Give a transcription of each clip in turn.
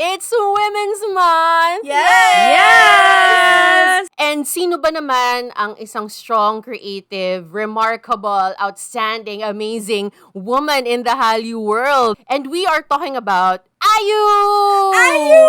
it's Women's Month! Yes! And sino ba naman ang isang strong, creative, remarkable, outstanding, amazing woman in the Hallyu world? And we are talking about IU! IU!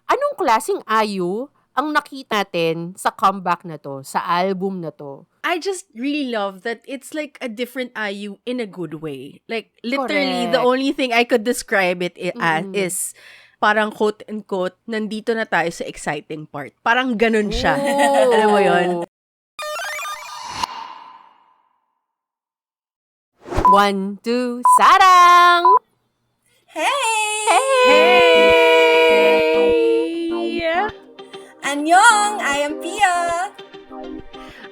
Anong klaseng IU ang nakita natin sa comeback na to, sa album na to? I just really love that it's like a different IU in a good way. Like, literally, the Correct. only thing I could describe it as is parang quote-unquote, nandito na tayo sa exciting part. Parang ganun siya. Ooh. Alam mo yun? 1, 2, Sarang! Hey! Annyeong! I am Pia!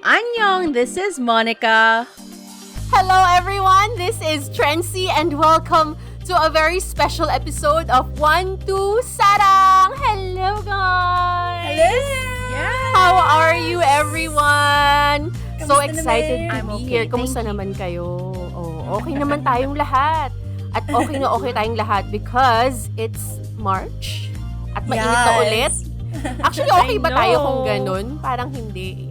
Annyeong! This is Monica. Hello everyone, this is Trency and welcome to a very special episode of 1, 2, Sarang! Hello guys! Hello! Yeah. How are you everyone? So Kamusta excited naman? to I'm be okay, here. thank Kumusta you. naman kayo? Oh, okay naman tayong lahat. At okay na okay tayong lahat because it's March at mainit na ulit. Actually, okay ba tayo know. kung ganun? Parang hindi.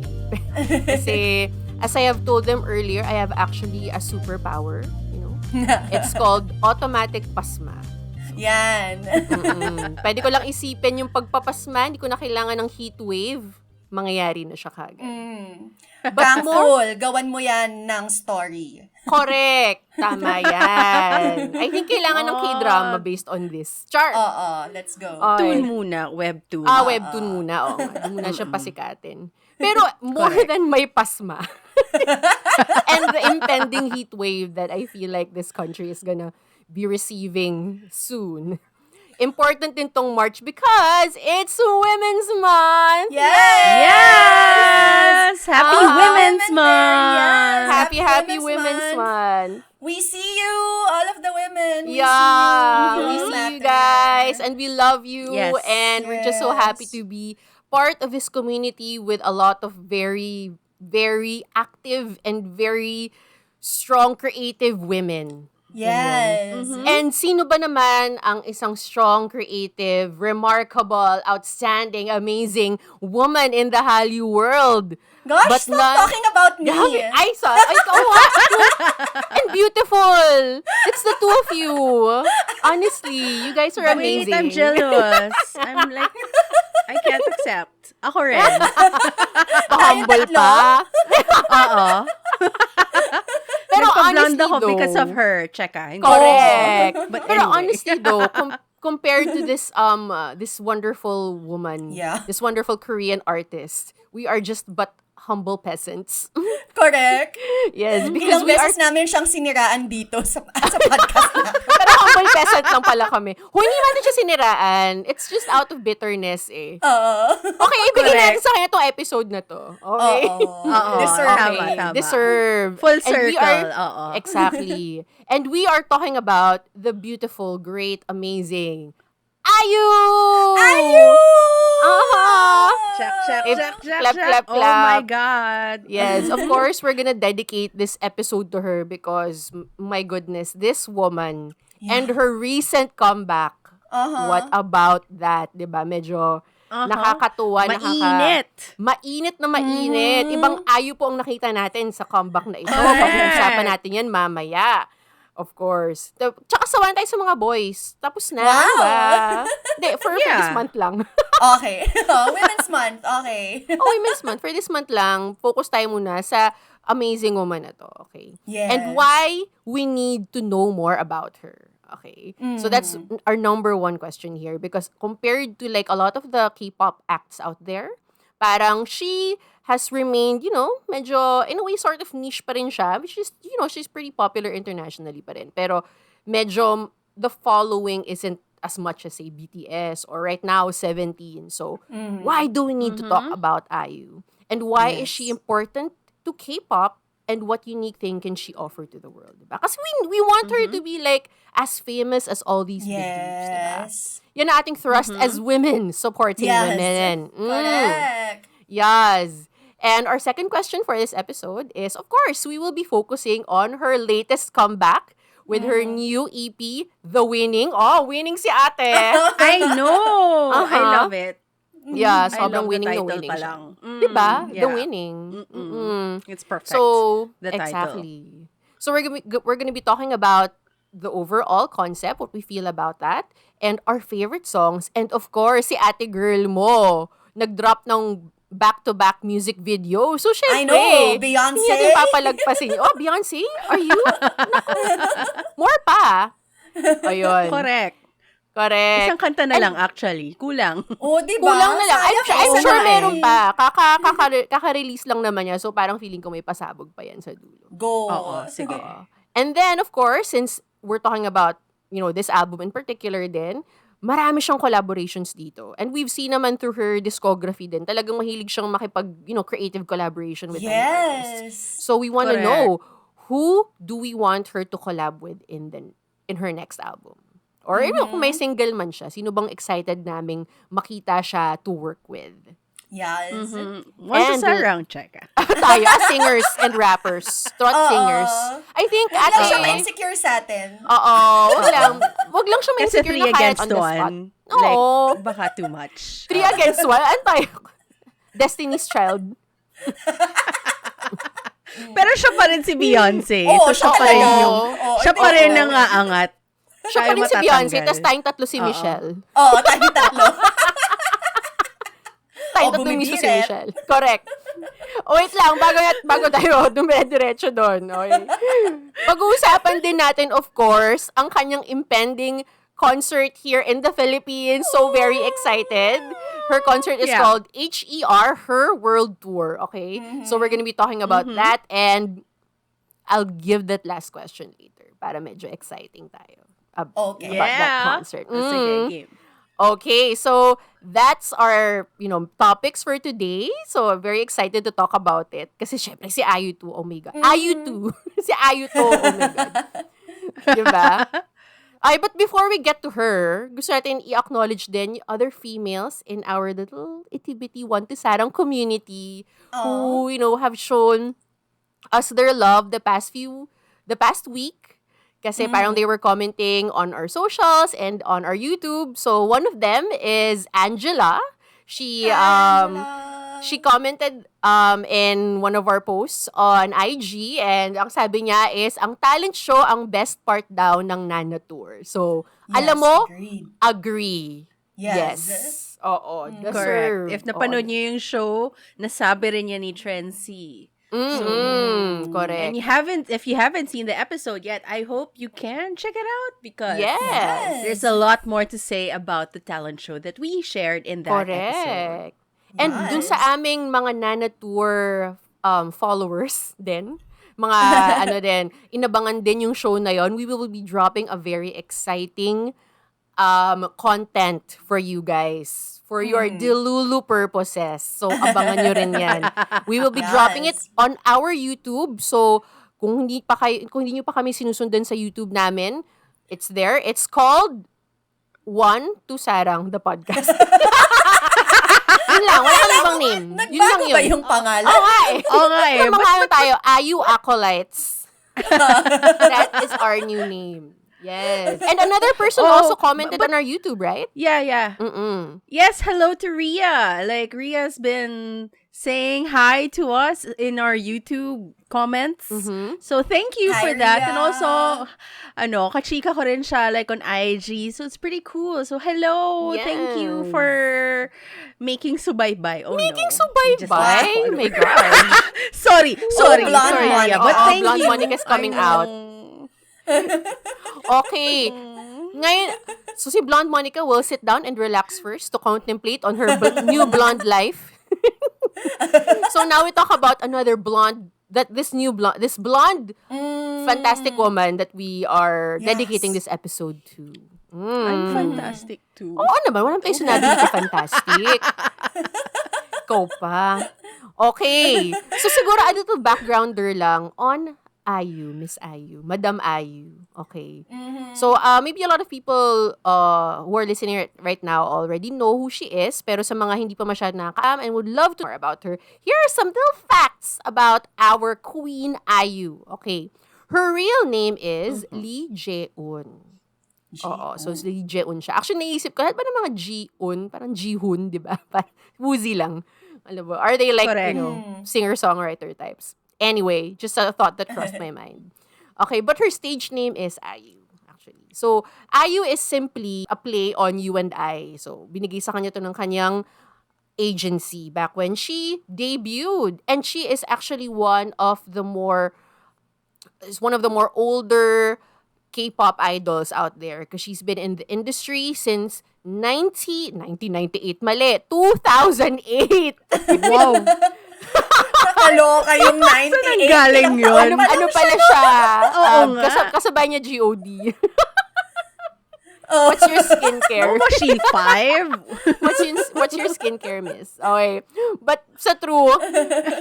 Kasi, as I have told them earlier, I have actually a superpower, you know? It's called automatic pasma. Yan. Pwede ko lang isipin yung pagpapasma, hindi ko na kailangan ng heat wave. Mangyayari na siya kagad. But full, gawan mo yan ng story. Correct! Tama yan. I think kailangan ng K-drama based on this. Char! Oo, let's go. Toon muna, webtoon. Webtoon muna. Doon muna siya pasikatin. Pero more than may pasma and the impending heat wave that I feel like this country is gonna be receiving soon. Important din tong March because it's Women's Month! Yes! Happy Women's Women Month! Day, yes. Happy Women's Women's Month! We see you, all of the women. We Girls see you matter. guys and we love you Yes. and we're just so happy to be part of this community with a lot of very, very active and very strong creative women. Yes. And sino ba naman ang isang strong, creative, remarkable, outstanding, amazing woman in the Hallyu world? Gosh, But stop not- talking about me. I saw. What? And beautiful. It's the two of you. Honestly, you guys are Wait, amazing. I'm jealous. I'm like, I can't accept. Ako rin. Humble pa. Oo. Pero Nagpa-blonde honestly ako though, because of her. Cheka. Hindi. correct. But Pero anyway. honestly though, compared to this this wonderful woman, Yeah. this wonderful Korean artist, we are just but humble peasants. Correct. Yes, because Ilang we are beses namin siyang siniraan dito sa podcast na. pero humble peasant lang pala kami. Hindi natin siya siniraan. It's just out of bitterness eh. Oo. Okay, ibigay Correct. natin sa kanya itong episode na to. Okay? Oo. Deserve. Okay, Tama. deserve. Full And we circle. are- Oo. Exactly. And we are talking about the beautiful, great, amazing IU! Check, check, If- check, check, clap, check. clap, Oh my clap. God. Yes, of course, we're gonna dedicate this episode to her because, my goodness, this woman and her recent comeback, what about that? Diba? Medyo nakakatuwa. Mainit. Mainit na mainit. Ibang ayu po ang nakita natin sa comeback na ito. Pag-uusapan natin yan mamaya. Of course. Tsaka sawan tayo sa mga boys. Tapos na. Wow. Diba? Hindi, for Yeah. this month lang. Okay. Women's Month. Okay. Women's Month. For this month lang, focus tayo muna sa amazing woman na to. Okay? Yes. And why we need to know more about her. Okay? So that's our number one question here. Because compared to like a lot of the K-pop acts out there, parang she has remained, medyo, in a way, sort of niche pa rin siya. Which is, she's pretty popular internationally pa rin. Pero medyo, the following isn't as much as, say, BTS or right now, 17. So, why do we need to talk about IU? And why is she important to K-pop? And what unique thing can she offer to the world? Diba? Kasi we want her to be like as famous as all these big groups. Diba? Yes. Yan ang ating thrust as women supporting Yes. women. Correct. Yes. And our second question for this episode is, of course, we will be focusing on her latest comeback, with her new EP, The Winning. Oh, winning si ate. I know! I Uh-huh. love it. Yeah, I sobrang love the winning na title winning pa siya. lang. Diba? The Yeah. Winning. It's perfect. So, the title. exactly. So, we're gonna be talking about the overall concept, what we feel about that, and our favorite songs. And of course, si ate girl mo, nag-drop ng back-to-back music video. So, I syempre, know, hindi Beyonce. natin papalagpasin. Oh, Beyonce? Are you? Naku, more pa. Ayun. Correct. Correct. Isang kanta na lang actually. Kulang. Oh, diba? Kulang na lang. Sayang I'm isa sure na meron eh. pa. Kaka-release lang naman niya. So, parang feeling ko may pasabog pa yan sa dulo. Go. Oo, sige. And then, of course, since we're talking about, this album in particular din, marami siyang collaborations dito. And we've seen naman through her discography din, talagang mahilig siyang creative collaboration with other artists. Yes. So, we want to Correct. know, who do we want her to collab with in her next album? Or kung may single man siya, sino bang excited naming makita siya to work with? Yes. Want And- to Sarang check. Tayo, as singers and rappers, trot singers. I think, Huwag lang siya ate, ma-insecure sa atin. oo, wag lang siya Kasi ma-insecure 3 na kahit against on the spot. 1. Like, Oo. baka too much. 3 against 1? Ano tayo? Destiny's Child. Pero siya pa rin si Beyonce. Oo, so, siya siya pa rin talaga. yung, Oo, siya pa oo. rin ang aangat. Siya pa rin si Beyonce, tapos tayong tatlo si Oo. Michelle. Oo, tayong tatlo. Tayong Oh, tatlo mismo si bumibirit. Michelle. Correct. Wait lang, bago tayo dumire-diretso doon. Okay. Pag-uusapan din natin, of course, ang kanyang impending concert here in the Philippines. So very excited. Her concert is Yeah. called HER, Her World Tour. Okay? So we're gonna be talking about that, and I'll give that last question later para medyo exciting tayo Okay. about that Yeah. concert. Sige, game. Okay, so that's our, topics for today. So, I'm very excited to talk about it. Kasi syempre, si Ayu 2, oh my God. Ayu 2. Si Ayu 2, oh my God. Diba? Ay, but before we get to her, gusto natin i-acknowledge din yung other females in our little itty-bitty One to Sarang community who, have shown us their love the past week. Kasi parang they were commenting on our socials and on our YouTube. So one of them is Angela. She commented in one of our posts on IG, and ang sabi niya is ang talent show ang best part daw ng Nana Tour. So alam mo, agreed. agree. Yes. Oo. Correct. Deserve. If napanood niyo yung show, nasabi rin niya ni Trency. Correct. And if you haven't seen the episode yet, I hope you can check it out because Yes. there's a lot more to say about the talent show that we shared in that episode. Correct. And Yes. dun sa aming mga Nana Tour followers din, mga din, inabangan din yung show na yon. We will be dropping a very exciting content for you guys. For your Delulu purposes. So, abangan nyo rin yan. We will be dropping it Yes. on our YouTube. So, kung hindi nyo pa kami sinusundan sa YouTube namin, it's there. It's called One to Sarang, the podcast. Yun lang. Wala kang ibang name. Yun lang Nagbago yun. ba yung pangalan? Oo nga eh. Oo nga eh. Mga ano tayo, Ayu Acolytes. That is our new name. Yes. And another person also commented on our YouTube, right? Yeah. Mm-mm. Yes, hello to Rhea. Like, Rhea's been saying hi to us in our YouTube comments. So, thank you Hi, for that. Rhea. And also, kachika ko rin siya, like, on IG. So, it's pretty cool. So, hello. Thank you Yes. for making subaybay. Oh, Making no. Just subaybay? laugh. Oh my God. Sorry, Blonde Rhea. Monica. But Oo, thank Blonde you. Monica's coming I know. out. Okay. Ngayon, so si Blonde Monica will sit down and relax first to contemplate on her new blonde life. So now we talk about another blonde, this blonde fantastic woman that we are dedicating this episode to. I'm fantastic too. Oo naman, walang tayo sinabi hindi ka fantastic. Ikaw pa. Okay. So siguro a little backgrounder lang on Ayu, Miss Ayu, Madam Ayu. Okay. So maybe a lot of people who are listening right now already know who she is, pero sa mga hindi pa masyadong nakakaalam and would love to know more about her, here are some little facts about our Queen Ayu. Okay. Her real name is Lee Jae-un. Oo, so Lee Jae-un siya. Actually, naisip ko, lahat ba ng mga Ji-un? Parang Ji-hun, di ba? Parang woozy lang. Alam mo, are they like, Correct. singer-songwriter types? Anyway, just a thought that crossed my mind. Okay, but her stage name is IU, actually. So, IU is simply a play on You and I. So, binigay sa kanya to ng kanyang agency back when she debuted. And she is actually one of the more older K-pop idols out there because she's been in the industry since 1998. Mali, 2008. Wow. Nakaloka yung 98. Saan galing yun? Ano pala siya? Oo nga. Kasabay niya GOD. What's your skincare? Was she 5? What's your skincare, miss? Okay. But sa true,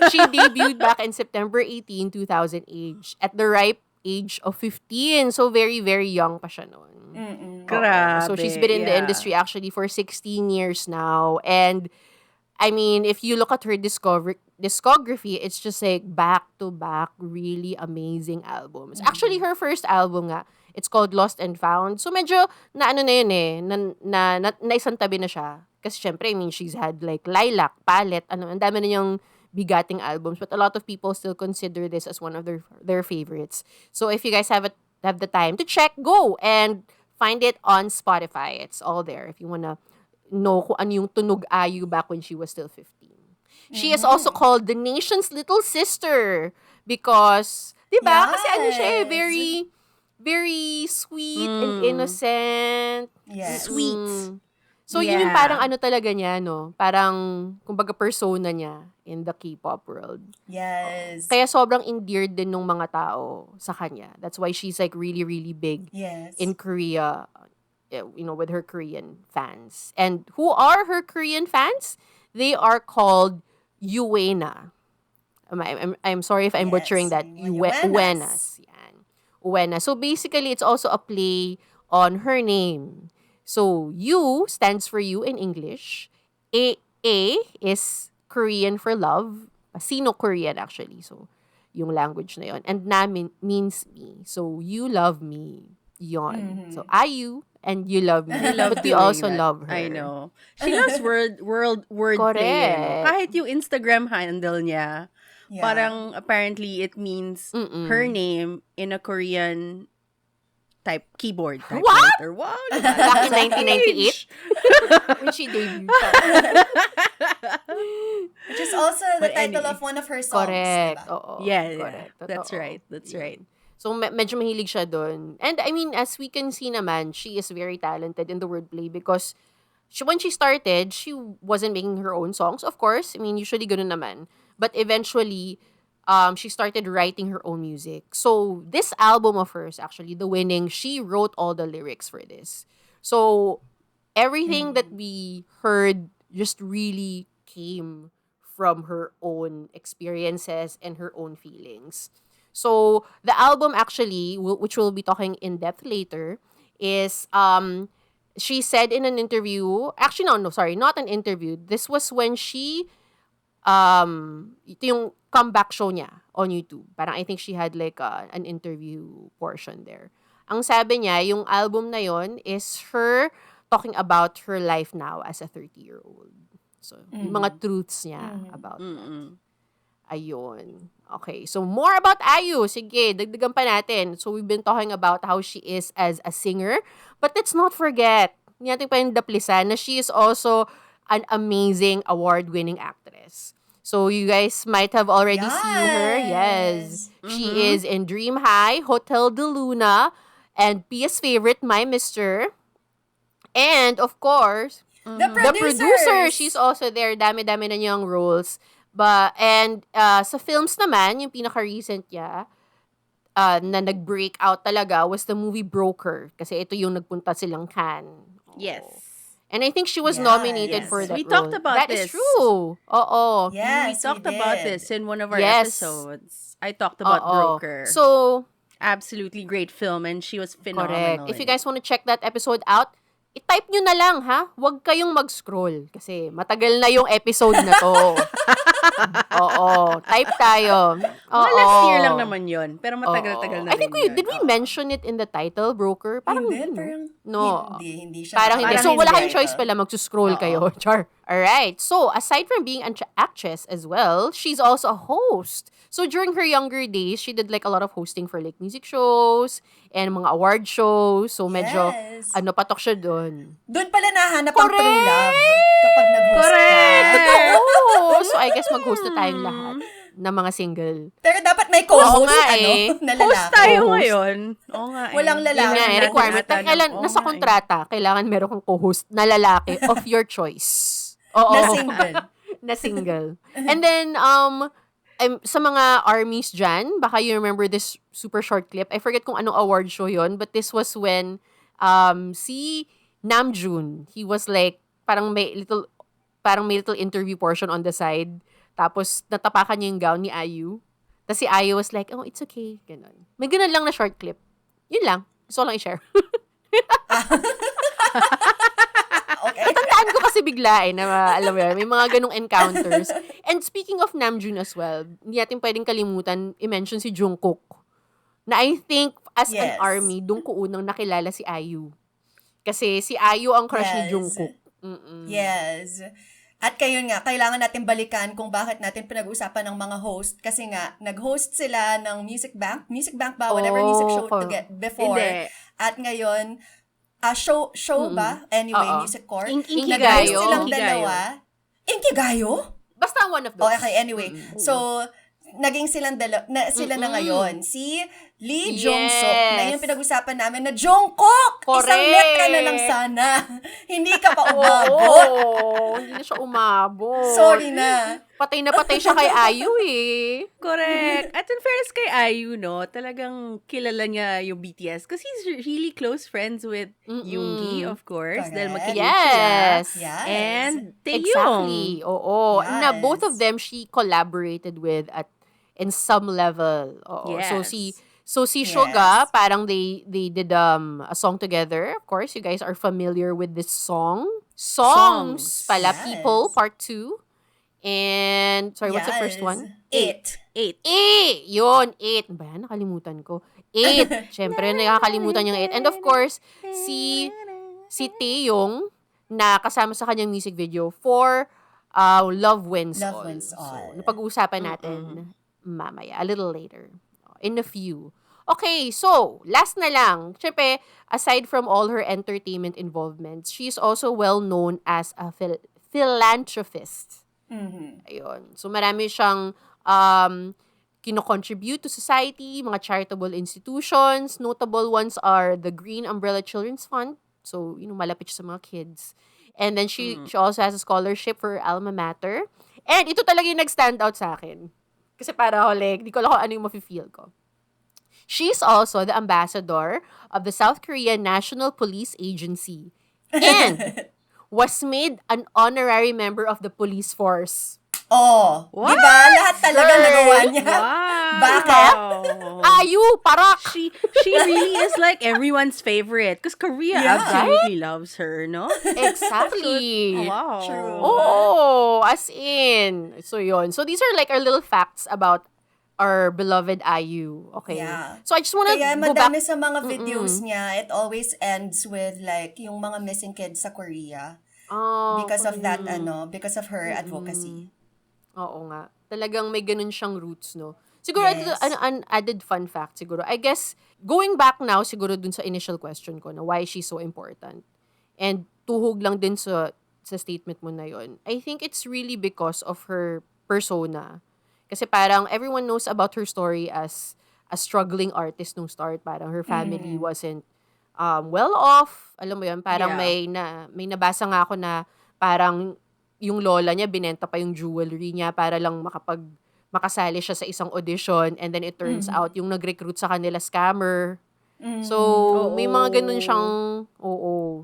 she debuted back in September 18, 2008 at the ripe age of 15. So very, very young pa siya noon. Grabe. So she's been in the industry actually for 16 years now. And I mean, if you look at her discography, it's just like back-to-back really amazing albums. Actually, her first album nga, it's called Lost and Found. So medyo na yun eh, na isang tabi na siya. Kasi syempre, I mean, she's had like Lilac, Palette, ang dami na niyang bigating albums. But a lot of people still consider this as one of their favorites. So if you guys have the time to check, go and find it on Spotify. It's all there if you wanna know kung ano yung tunog IU back when she was still 15. She is also called the nation's little sister because, di ba? Kasi ano siya eh, very, very sweet and innocent. Yes. Sweet. So, yun yung parang ano talaga niya, no? Parang, kumbaga, persona niya in the K-pop world. Yes. Kaya sobrang endeared din ng mga tao sa kanya. That's why she's like really, really big in Korea, with her Korean fans. And who are her Korean fans? They are called UAENA. I'm sorry if I'm butchering that. UAENAS. Yan. UAENAS. So basically, it's also a play on her name. So U stands for you in English. A is Korean for love. Sino-Korean actually. So yung language na yon. And na means me. So you love me. Yon. So IU and you love me. But we also love her. I know. She loves word play. Kahit yung Instagram handle niya, parang apparently it means her name in a Korean type keyboard typewriter. Wow! Back in 1998 when she debuted. Which is also the title of one of her songs. Correct. Diba? Oo. Yeah. Correct. That's right. That's right. So, medyo mahilig siya doon. And I mean, as we can see naman, she is very talented in the wordplay because when she started, she wasn't making her own songs, of course. I mean, usually ganun naman. But eventually, she started writing her own music. So, this album of hers, actually, The Winning, she wrote all the lyrics for this. So, everything that we heard just really came from her own experiences and her own feelings. So, the album actually, which we'll be talking in depth later, is, she said in an interview, actually, no, sorry, not an interview. This was when she, ito yung comeback show niya on YouTube. Parang I think she had like an interview portion there. Ang sabi niya, yung album na yon is her talking about her life now as a 30-year-old. So, yung mga truths niya about that. Ayun. Okay, so more about IU. Sige, dagdagan pa natin. So we've been talking about how she is as a singer. But let's not forget, hindi natin pa yung daplisan, na she is also an amazing award-winning actress. So you guys might have already seen her. Yes. She is in Dream High, Hotel de Luna, and Pia's favorite, My Mister. And of course, the producer. She's also there. Dami-dami na niyang roles. Sa films naman, yung pinaka-recent niya, na nag-break out talaga was the movie Broker. Kasi ito yung nagpunta silang Cannes. Yes. And I think she was nominated for that We role. talked about That is this. true. Oo. Yes, we talked about this in one of our Yes. episodes. I talked about Broker. So, absolutely great film and she was phenomenal. correct. If you guys want to check that episode out, i-type nyo na lang, ha? Huwag kayong mag-scroll. Kasi matagal na yung episode na to. Oo, type tayo. Mga last year lang naman yun. Pero matagal-tagal na I think rin yun. did we mention it in the title, broker? Parang Hindi, no. parang, No. hindi siya. Parang hindi. Parang So, wala hindi. kayong choice pala. Magsuscroll kayo. Char. Alright. So, aside from being an actress as well, she's also a host. So, during her younger days, she did like a lot of hosting for like music shows and mga award shows. So, medyo, Yes. patok siya dun. Doon pala nahanap ang true love kapag nag-host ka. Oo. So, I guess mag-host na tayong lahat na mga single. Pero dapat may co-host, nga eh. na lalaki. Host tayo ngayon. Oo nga eh. Walang lalaki. Yun nga, Kailangan requirement. natin Kailan, Oo nasa nga eh. kontrata, kailangan meron kang co-host na lalaki of your choice. Oo. Na single. Na single. And then, sa mga armies dyan, baka you remember this super short clip. I forget kung anong award show yon, but this was when si Namjoon, he was like, parang may little interview portion on the side. Tapos, natapakan niya yung gown ni IU. Tapos si IU was like, oh, it's okay. Ganon. May ganun lang na short clip. Yun lang. Gusto ko lang i-share. Okay. Natandaan ko kasi bigla na alam mo yun, may mga ganong encounters. And speaking of Namjoon as well, hindi natin pwedeng kalimutan i-mention si Jungkook. Na I think, as an Yes. army, doon ko unang nakilala si IU. Kasi si IU ang crush ni Yes. Jungkook. Yes. At kayo nga, kailangan natin balikan kung bakit natin pinag-usapan ng mga host. Kasi nga, nag-host sila ng Music Bank. Music Bank ba? Whatever music show to get before. Hindi. At ngayon, show ba? Anyway, Oo. Music Core. Inkigayo. Nag-host silang Inkigayo. dalawa. Inkigayo? Basta one of those. Oh, okay, anyway. So, naging sila na ngayon. Si Lee Jong-suk, na yung pinag-usapan namin na Jungkook! Correct. Isang letra na lang sana. Hindi ka pa umabot. Oo, hindi na siya umabot. Sorry na. Patay na patay siya kay IU eh. Correct. At in fairness kay IU, no, talagang kilala niya yung BTS because he's really close friends with Yoongi, of course. Correct. Dahil magka-huge sila. Yes. Yes. And Taeyong. Exactly. Oo. Yes. Na both of them she collaborated with at in some level. Oo. Yes. So si Yes. Suga, parang they did a song together. Of course, you guys are familiar with this song. Songs pala, Yes. People Part 2. And sorry, what's the first one? 8. Yun, 8. Ba yan? Nakalimutan ko. 8. Siyempre, nakakalimutan yung 8. And of course, si Taeyong na kasama sa kanyang music video for Love Wins Love All. Wins All. So, napag-uusapan natin mamaya, a little later. In a few. Okay, so, last na lang. Siyempre, aside from all her entertainment involvements, she's also well known as a philanthropist. Ayun. So, marami siyang kino-contribute to society, mga charitable institutions. Notable ones are the Green Umbrella Children's Fund. So, malapit siya sa mga kids. And then, she also has a scholarship for alma mater. And ito talaga yung nag-stand out sa akin. Kasi para ako, like, di ko alam kung ano yung mafe-feel ko. She's also the ambassador of the South Korean National Police Agency. And was made an honorary member of the police force. Oh, di ba? Lahat talaga nagawa niya. Wow. Bakit? Ayu, parak! She really is like everyone's favorite because Korea Yeah. absolutely loves her, no? Exactly. Wow. True. Oh, as in. So, yun. So, these are like our little facts about our beloved IU. Okay. Yeah. So, I just wanna Kaya go back. madami sa mga videos niya, it always ends with like yung mga missing kids sa Korea Oh, because of that, because of her advocacy. Oo nga. Talagang may ganun siyang roots, no? Siguro, Yes. an added fun fact, siguro. I guess, going back now, siguro dun sa initial question ko, na why she's so important. And tuhog lang din sa statement mo na yon. I think it's really because of her persona. Kasi parang everyone knows about her story as a struggling artist nung start. Parang her family wasn't well off. Alam mo yun, parang Yeah. may nabasa nga ako na parang yung lola niya, binenta pa yung jewelry niya para lang makasali siya sa isang audition. And then it turns out, yung nag-recruit sa kanila, scammer. So, may mga ganun siyang,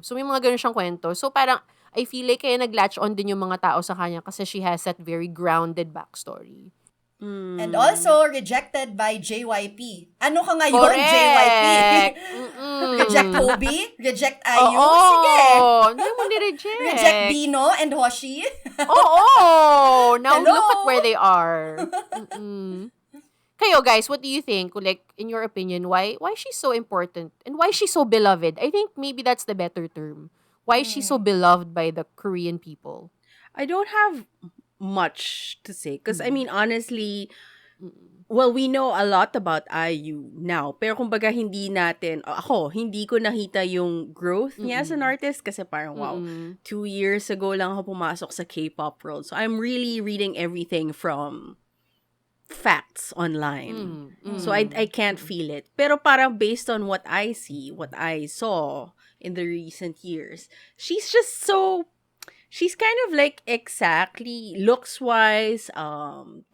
So, may mga ganun siyang kwento. So, parang, I feel like kaya nag-latch on din yung mga tao sa kanya kasi she has that very grounded backstory. And also, rejected by JYP. Ano ka ngayon, Correct. JYP? Reject Kobe? Reject IU? Oo. Sige. Hindi mo ni-reject. Reject Bino and Hoshi? Oo. Now Hello? look at where they are. Kayo guys, what do you think? Like, in your opinion, why she's so important? And why she's so beloved? I think maybe that's the better term. Why is she so beloved by the Korean people? I don't have much to say. Because, I mean, honestly, well, we know a lot about IU now. Pero kumbaga, hindi ko nakita yung growth niya as an artist. Kasi parang, wow, 2 years ago lang ako pumasok sa K-pop world. So, I'm really reading everything from facts online. So, I can't feel it. Pero parang based on what I see, what I saw in the recent years, she's just so... She's kind of like exactly looks-wise,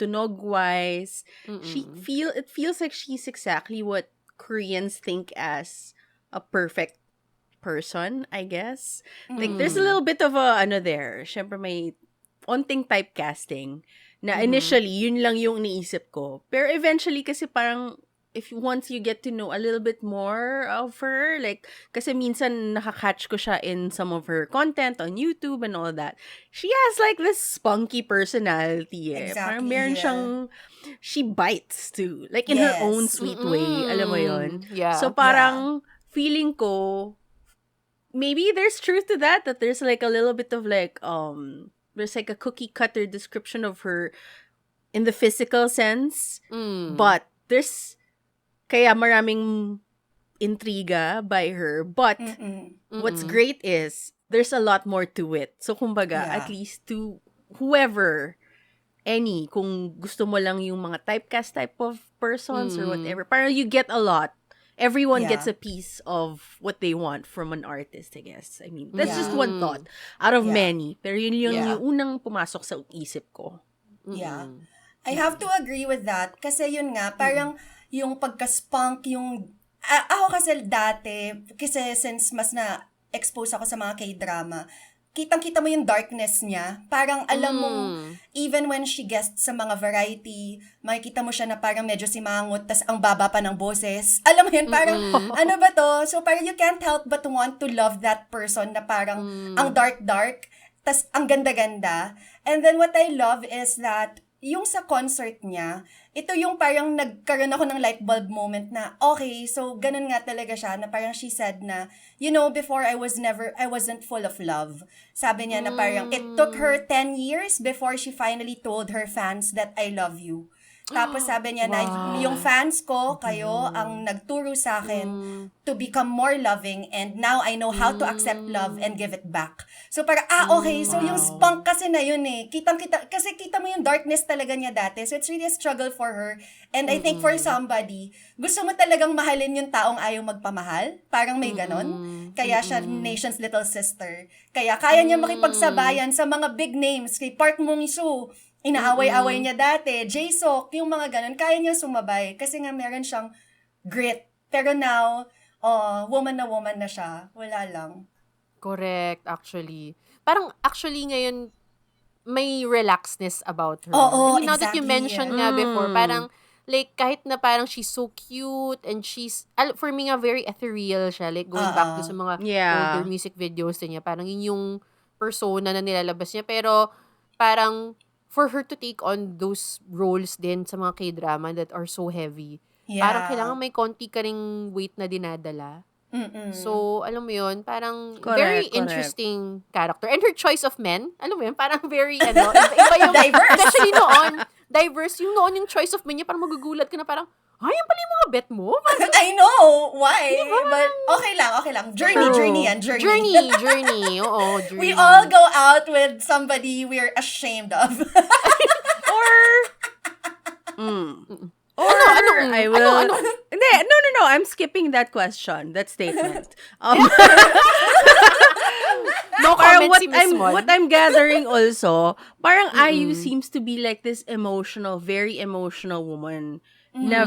tunog-wise. It feels like she's exactly what Koreans think as a perfect person, I guess. Like, there's a little bit of a, there. Syempre may onting typecasting na initially, yun lang yung naisip ko. Pero eventually, kasi parang, once you get to know a little bit more of her, like, kasi minsan nakakatch ko siya in some of her content on YouTube and all that. She has like this spunky personality eh. Exactly, Parang meron siyang, she bites too. Like in her own sweet way. Alam mo yun? Yeah. So parang feeling ko, maybe there's truth to that there's like a little bit of like, there's like a cookie cutter description of her in the physical sense. But there's, kaya maraming intriga by her. But, what's great is, there's a lot more to it. So, kumbaga, at least to whoever, kung gusto mo lang yung mga typecast type of persons or whatever, parang you get a lot. Everyone gets a piece of what they want from an artist, I guess. I mean, that's just one thought out of many. Pero yun yung unang pumasok sa isip ko. Yeah. I have to agree with that. Kasi yun nga, parang yung pagka-spunk, yung... ako kasi dati, kasi since mas na-expose ako sa mga K-drama, kitang-kita mo yung darkness niya. Parang alam mo, even when she guests sa mga variety, makikita mo siya na parang medyo simangot, tas ang baba pa ng boses. Alam mo yun, parang, ano ba to? So parang you can't help but want to love that person na parang ang dark-dark, tas ang ganda-ganda. And then what I love is that yung sa concert niya, ito yung parang nagkaroon ako ng light bulb moment na, okay, so ganun nga talaga siya, na parang she said na, before I wasn't full of love. Sabi niya na parang, it took her 10 years before she finally told her fans that I love you. Tapos sabi niya na, yung fans ko, kayo, ang nagturo sa akin to become more loving and now I know how to accept love and give it back. So parang, okay, so yung spunk kasi na yun eh. Kasi kita mo yung darkness talaga niya dati. So it's really a struggle for her. And I think for somebody, gusto mo talagang mahalin yung taong ayaw magpamahal. Parang may ganon. Kaya siya nation's little sister. Kaya kaya niya makipagsabayan sa mga big names. Kay Park Mong-soo, inaaway-away niya dati. Jae-sok, yung mga ganun, kaya niya sumabay. Kasi nga meron siyang grit. Pero now, woman na siya. Wala lang. Correct, actually. Parang, actually, ngayon, may relaxedness about her. Oo, I mean, now that you exactly. mentioned nga before, parang, like, kahit na parang she's so cute and she's, for me nga, very ethereal siya. Like, going back to sa mga older music videos niya, parang yun yung persona na nilalabas niya. Pero, parang, for her to take on those roles din sa mga K-drama that are so heavy, parang kailangan may konti ka ring weight na dinadala. So, alam mo yun, parang very interesting character. And her choice of men, alam mo yun, parang very, iba yung, diverse. Especially noon, diverse. Yung noon yung choice of men niya, parang magugulat ka na parang, yan pala yung mga bet mo? I know! Why? But okay lang. Journey yan. Journey. Oo, journey. We all go out with somebody we're ashamed of. I will... No. I'm skipping that question, that statement. No comment si Miss Mon. What I'm gathering also, parang IU seems to be like this very emotional woman na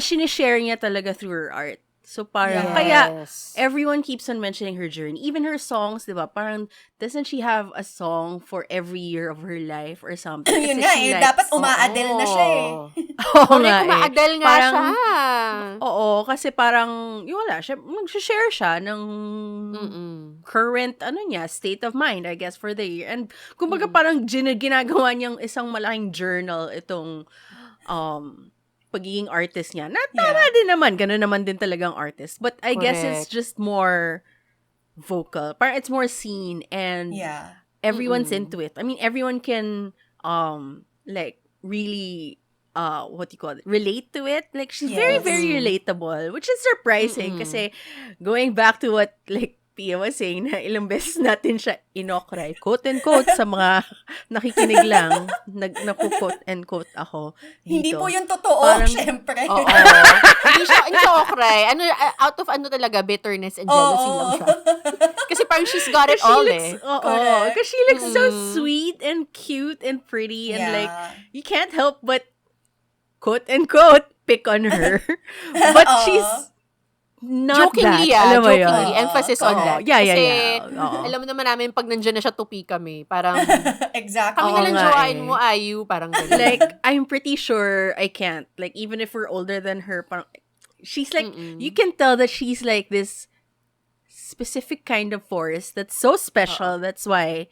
sinishare niya talaga through her art. So parang, kaya everyone keeps on mentioning her journey. Even her songs, di ba? Parang, doesn't she have a song for every year of her life or something? Yun nga dapat uma-Adele na siya eh. Oo nga uma-Adele nga parang, siya. Oo, kasi parang, wala, mag-share siya ng current, state of mind, I guess, for the year. And, kumbaga parang ginagawa niyang isang malaking journal itong, pagiging artist niya. Na tama din naman. Ganun naman din talagang artist. But I guess it's just more vocal. Parang it's more seen and everyone's into it. I mean, everyone can like really what do you call it? Relate to it. Like she's very, very relatable, which is surprising kasi going back to what like Pia was saying na ilang beses natin siya inokray, quote and quote sa mga nakikinig lang, naku-quote and quote ako dito. Hindi po yung totoo, syempre. Oo. Hindi siya inokray. Out of talaga, bitterness and jealousy lang siya. Kasi parang she's got it all Because she looks so sweet and cute and pretty and like, you can't help but quote and quote pick on her. But she's not jokingly, that. Alam mo jokingly. yun. Emphasis on that. Yeah. Alam mo naman namin, pag nandiyan na siya, tupi kami. Parang, exactly. kami na lang jowain mo, Ayu. Parang ganun. Like, I'm pretty sure I can't. Like, even if we're older than her, parang, she's like, you can tell that she's like this specific kind of force that's so special. That's why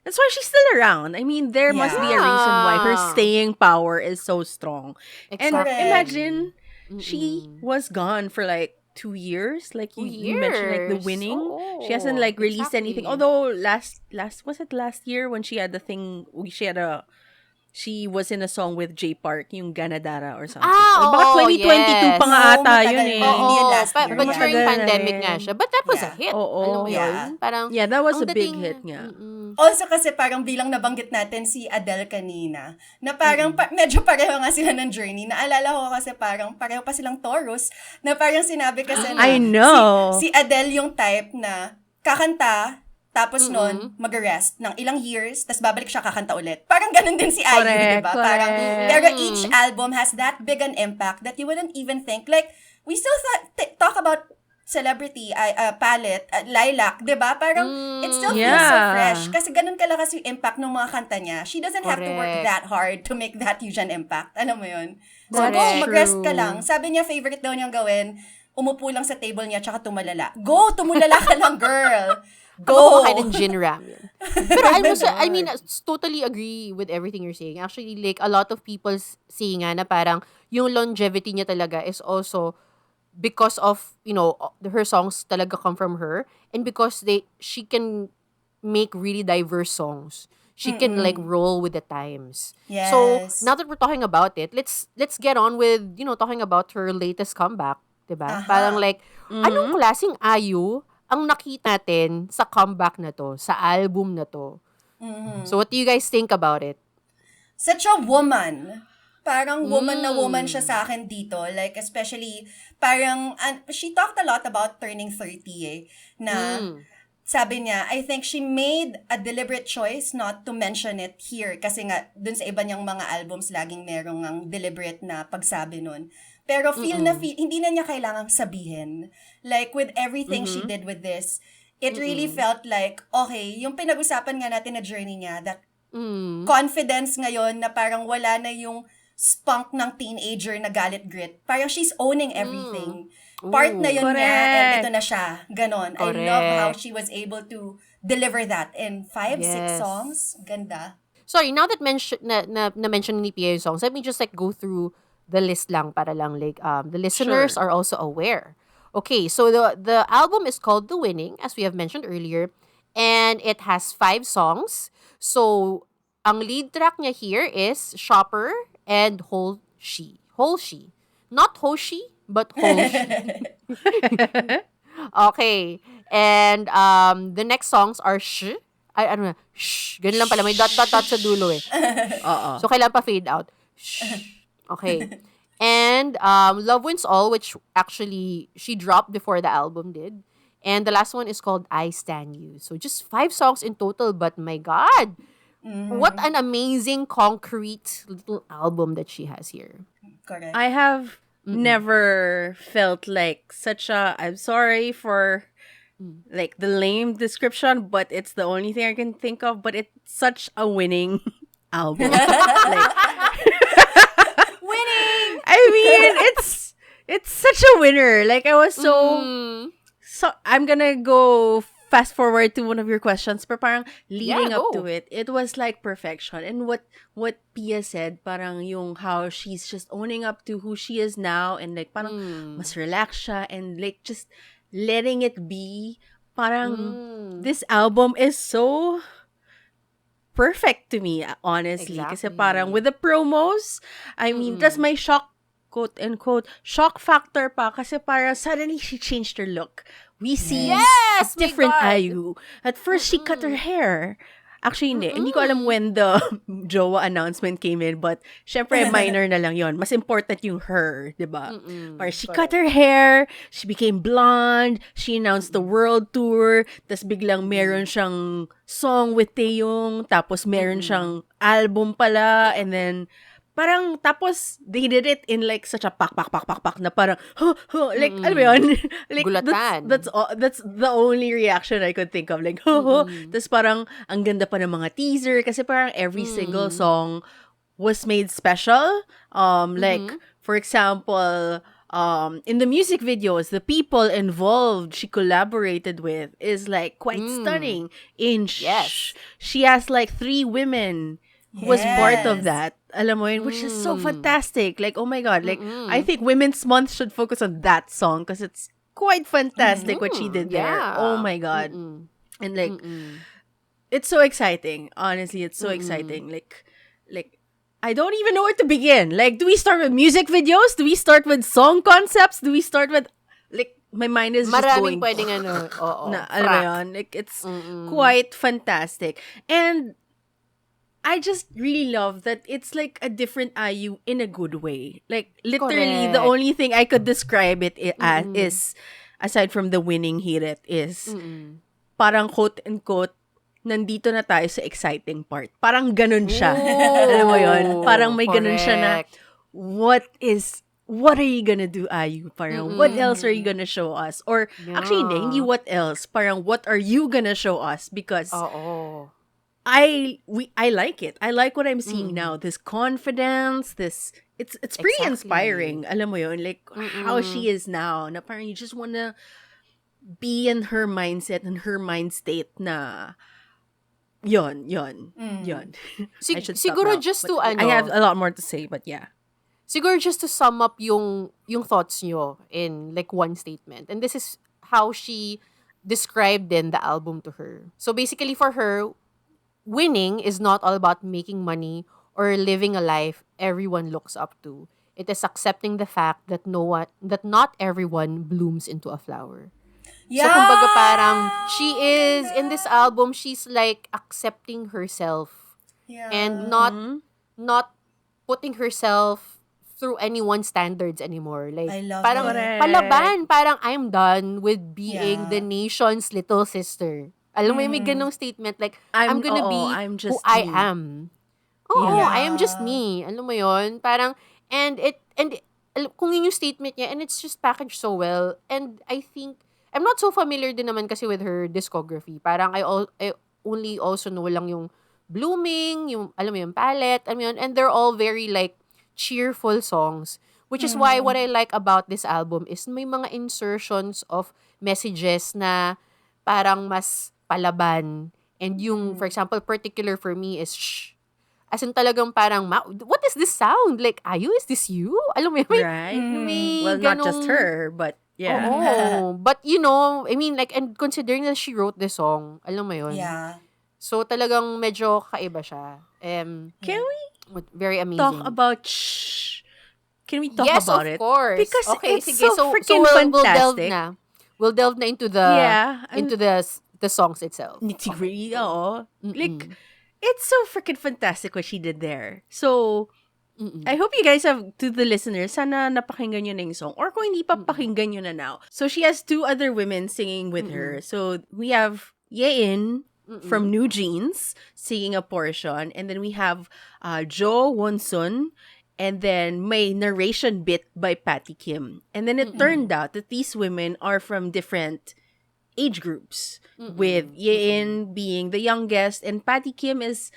she's still around. I mean, there must be a reason why her staying power is so strong. And imagine, she was gone for like 2 years. Like you mentioned, like the winning. She hasn't like released anything. Although last was it last year when she had the thing? She was in a song with J Park, yung Ganadara or something. Baka 2022 pa nga ata yun eh. But during pandemic nga siya. But that was a hit. Alam mo yun? Parang, that was a big hit nga. Also kasi parang bilang nabanggit natin si Adele kanina, na parang medyo pareho nga sila ng journey. Naalala ko kasi parang pareho pa silang Taurus, na parang sinabi kasi na I know. Si Adele yung type na kakanta, tapos nun, mag-rest ng ilang years, tapos babalik siya kakanta ulit. Parang ganun din si Ayu, diba? Parang, pero each album has that big an impact that you wouldn't even think. Like, we still talk about celebrity, palette, lilac, diba? Parang, it still feels so fresh. Kasi ganun kalakas yung impact ng mga kanta niya. She doesn't have to work that hard to make that huge an impact. Alam mo yun? So, mag-rest ka lang. Sabi niya, favorite daw niyang gawin, umupo lang sa table niya, tsaka tumalala. Go! Tumulala ka lang, girl! Go! Ako ng gin ramen. Pero I mean, totally agree with everything you're saying. Actually, like, a lot of people saying nga na parang yung longevity niya talaga is also because of, her songs talaga come from her and because she can make really diverse songs. She can like roll with the times. Yes. So, now that we're talking about it, let's get on with, talking about her latest comeback. Diba? Parang like, anong klaseng Ayu ang nakita natin sa comeback na to, sa album na to. So, what do you guys think about it? Such a woman. Parang woman na woman siya sa akin dito. Like, especially, parang, she talked a lot about turning 30 na, sabi niya, I think she made a deliberate choice not to mention it here. Kasi nga, dun sa iba niyang mga albums, laging merong ang deliberate na pagsabi nun. Pero hindi na niya kailangang sabihin. Like, with everything she did with this, it really felt like, okay, yung pinag-usapan nga natin na journey niya, that confidence ngayon na parang wala na yung spunk ng teenager na galit grit. Parang she's owning everything. Part na yun niya, and ito na siya. Ganon. I love how she was able to deliver that in 5-6 songs. Ganda. Sorry, now that na-mention ni Pia yung songs, let me just like go through the list lang para lang like the listeners are also aware. Okay, so the album is called The Winning, as we have mentioned earlier, and it has 5 songs. So ang lead track niya here is Shopper and Whole She. Not Hoshi, but Whole She. Okay. And the next songs are ganun lang pala, may dot sa dulo eh. So kailangan pa fade out. Okay. And Love Wins All, which actually she dropped before the album did. And the last one is called I Stand You. So just 5 songs in total, but my God, what an amazing concrete little album that she has here. Correct. I have never felt like such a, I'm sorry for like the lame description, but it's the only thing I can think of, but it's such a winning album. Like, Winning! I mean, it's such a winner. Like, I was so I'm gonna go fast forward to one of your questions, but parang leading up to it, it was like perfection. And what Pia said, parang yung how she's just owning up to who she is now, and like parang mas relax siya, and like just letting it be. Parang this album is so perfect to me, honestly. Kasi parang with the promos, I mean, that's my shock, quote unquote, shock factor pa. Kasi parang suddenly she changed her look. We see a different Ayu. At first, she cut her hair. Actually, hindi. Hindi ko alam when the Jowa announcement came in, but syempre, minor na lang yon. Mas important yung her, diba? Or she cut her hair, she became blonde, she announced the world tour, tas biglang meron siyang song with Taeyong, tapos meron siyang album pala, and then parang, tapos, they did it in like such a pak na parang, like, alam mo yun? Like, Gulatan. That's the only reaction I could think of. Like, Tapos parang, ang ganda pa ng mga teaser, kasi parang every single song was made special. Like, for example, in the music videos, the people involved she collaborated with is like quite stunning. She has like 3 women who was part of that. Alam mo yun, which is so fantastic. Like, oh my God. Like, I think Women's Month should focus on that song because it's quite fantastic what she did there. Oh my God. And like, it's so exciting. Honestly, it's so exciting. Like, I don't even know where to begin. Like, do we start with music videos? Do we start with song concepts? Do we start with, like, my mind is just going. Maraming pwedeng ano. Na, alam mo yun? Like, it's quite fantastic. And I just really love that it's like a different IU in a good way. Like, literally, the only thing I could describe it as is, aside from the winning hirit, is parang quote-unquote, nandito na tayo sa exciting part. Parang ganun siya. Alam mo yun? Parang may ganun siya na, what are you gonna do, IU? Parang, what else are you gonna show us? Or, actually, hindi what else. Parang, what are you gonna show us? Because, I like it. I like what I'm seeing now. This confidence, it's pretty inspiring. Alam mo yun, like how she is now. Na parang you just wanna be in her mindset and her mind state na yon. Siguro just to I have a lot more to say, but yeah. Siguro just to sum up yung thoughts nyo in like one statement. And this is how she described then the album to her. So basically for her, winning is not all about making money or living a life everyone looks up to. It is accepting the fact that not everyone blooms into a flower. Yeah. So kumbaga parang she is in this album, she's like accepting herself and not putting herself through anyone's standards anymore. Like I love parang it. palaban, parang I'm done with being the nation's little sister. Alam mo, may ganong statement, like, I'm gonna be who I am. I am just me. Alam mo yon? Parang, and kung yun yung statement niya, and it's just packaged so well, and I think, I'm not so familiar din naman kasi with her discography. Parang, I only also know lang yung Blooming, yung, alam mo yung Palette, alam mo yun, and they're all very, like, cheerful songs. Which is why what I like about this album is may mga insertions of messages na parang mas palaban. And yung, for example, particular for me is shh. As in talagang parang, what is this sound? Like, Ayu, is this you? Alam mo, may well, not just her, but yeah. But you know, I mean, like, and considering that she wrote this song, alam mo yun? Yeah. So talagang medyo kaiba siya. Can we very amazing. talk about Can we talk about it? Yes, of course. Because it's sige. so freaking fantastic. We'll delve na into the songs itself. Nitty-gritty, Like, it's so freaking fantastic what she did there. So, I hope you guys have, to the listeners, sana napakinggan nyo na yung song. Or kung hindi pa, pakinggan nyo na now. So, she has 2 other women singing with her. So, we have Yein from New Jeans singing a portion. And then we have Jo Wonsun and then may narration bit by Patty Kim. And then it turned out that these women are from different age groups, with Yin being the youngest, and Patty Kim is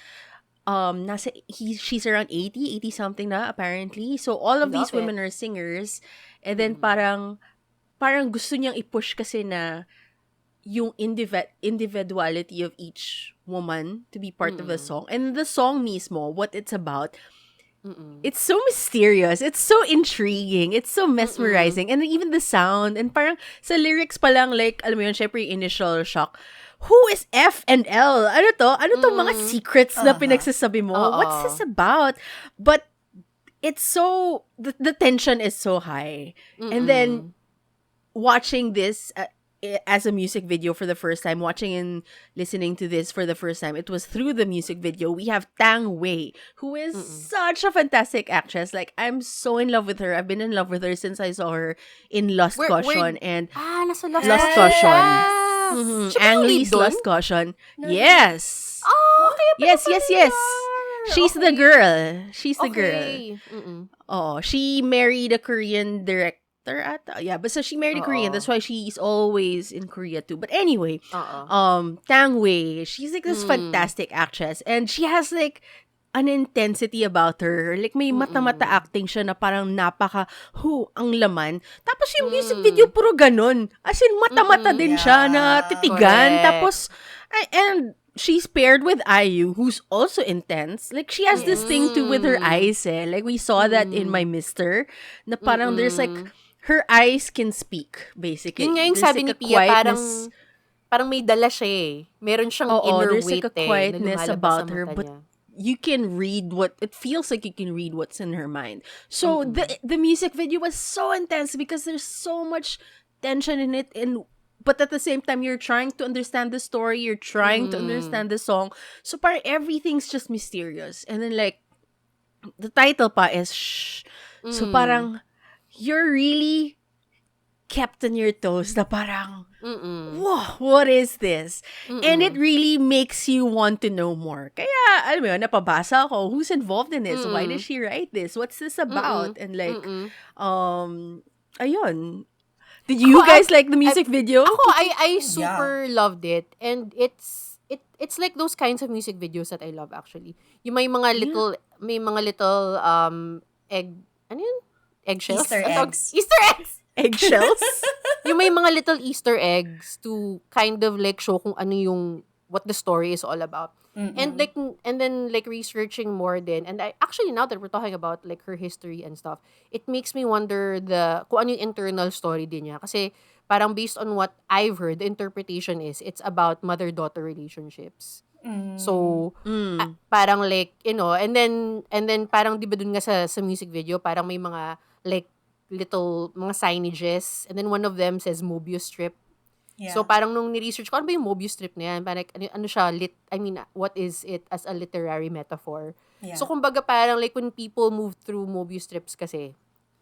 she's around 80 something na apparently. So all of these women are singers, and then parang gusto niyang i-push kasi na yung individuality of each woman to be part of the song. And the song mismo, what it's about, it's so mysterious. It's so intriguing. It's so mesmerizing. And even the sound. And parang sa lyrics pa lang, like, alam mo yun, syempre initial shock. Who is F and L? Ano to? Ano to mga secrets na pinagsasabi mo? What's this about? But it's so, the tension is so high. And then, watching this as a music video for the first time, watching and listening to this for the first time, it was through the music video. We have Tang Wei, who is such a fantastic actress. Like, I'm so in love with her. I've been in love with her since I saw her in Lost Caution and nasa Lost Caution. Ang Lee's Lost Caution. Yes. Oh, okay. Yes. She's the girl. She's the girl. Oh, she married a Korean director. Yeah, but so she married a Korean. That's why she's always in Korea too. But anyway, Tang Wei, she's like this fantastic actress, and she has like an intensity about her. Like may mata-mata acting siya na parang ang laman. Tapos yung music video puro ganun. As in mata-mata din siya na titigan. Tapos and she's paired with IU, who's also intense. Like, she has this thing too with her eyes, eh. Like, we saw that in My Mister, na parang there's like, her eyes can speak, basically. Yun nga yung there's sabi like ni Pia, parang may dala siya eh. Meron siyang inner there's weight like a quietness about her, but you can read it feels like you can read what's in her mind. So, the music video was so intense because there's so much tension in it, but at the same time, you're trying to understand the story, you're trying to understand the song. So, parang everything's just mysterious. And then, like, the title pa is Shh. So, parang, you're really kept on your toes na parang, whoa, what is this? And it really makes you want to know more. Kaya, alam mo yun, napabasa ako, who's involved in this? Why did she write this? What's this about? And like, ayun. Did you guys like the music video? Ako, I super loved it. And it's like those kinds of music videos that I love actually. Yung may mga little egg, ano yun? Eggshells? Easter eggs! Eggshells? Yung may mga little Easter eggs to kind of like show kung ano yung, what the story is all about. And then researching more din. And I actually, now that we're talking about like her history and stuff, it makes me wonder kung ano yung internal story din niya. Kasi parang based on what I've heard, the interpretation is it's about mother-daughter relationships. So, parang like, you know, and then parang di ba dun nga sa music video, parang may mga like little mga signages, and then one of them says Mobius strip. Yeah. So parang nung ni-research ko, ano ba yung Mobius strip na yan? Parang ano siya, what is it as a literary metaphor? Yeah. So kumbaga parang like when people move through Mobius strips kasi,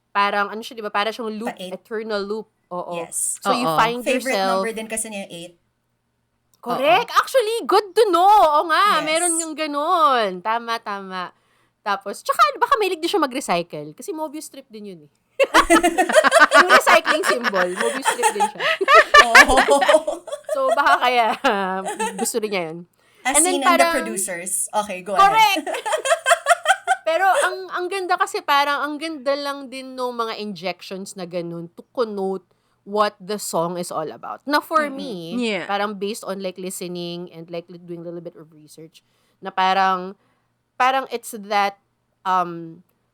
parang ano siya, di ba? Parang siyang loop, eternal loop. Oo. Yes. So you find favorite yourself... number din kasi niya 8. Correct. Actually, good to know. Oo nga, meron ng ganun. Tama. Tapos, tsaka baka mahilig din siya mag-recycle. Kasi Mobius strip din yun eh. Yung recycling symbol, Mobius strip din siya. So, baka kaya gusto rin niya yun. As seen in the producers. Okay, go correct. ahead. Pero ang ganda kasi parang ang ganda lang din ng mga injections na ganun to connote what the song is all about. Now, for me, parang based on like listening and like doing a little bit of research, na parang it's that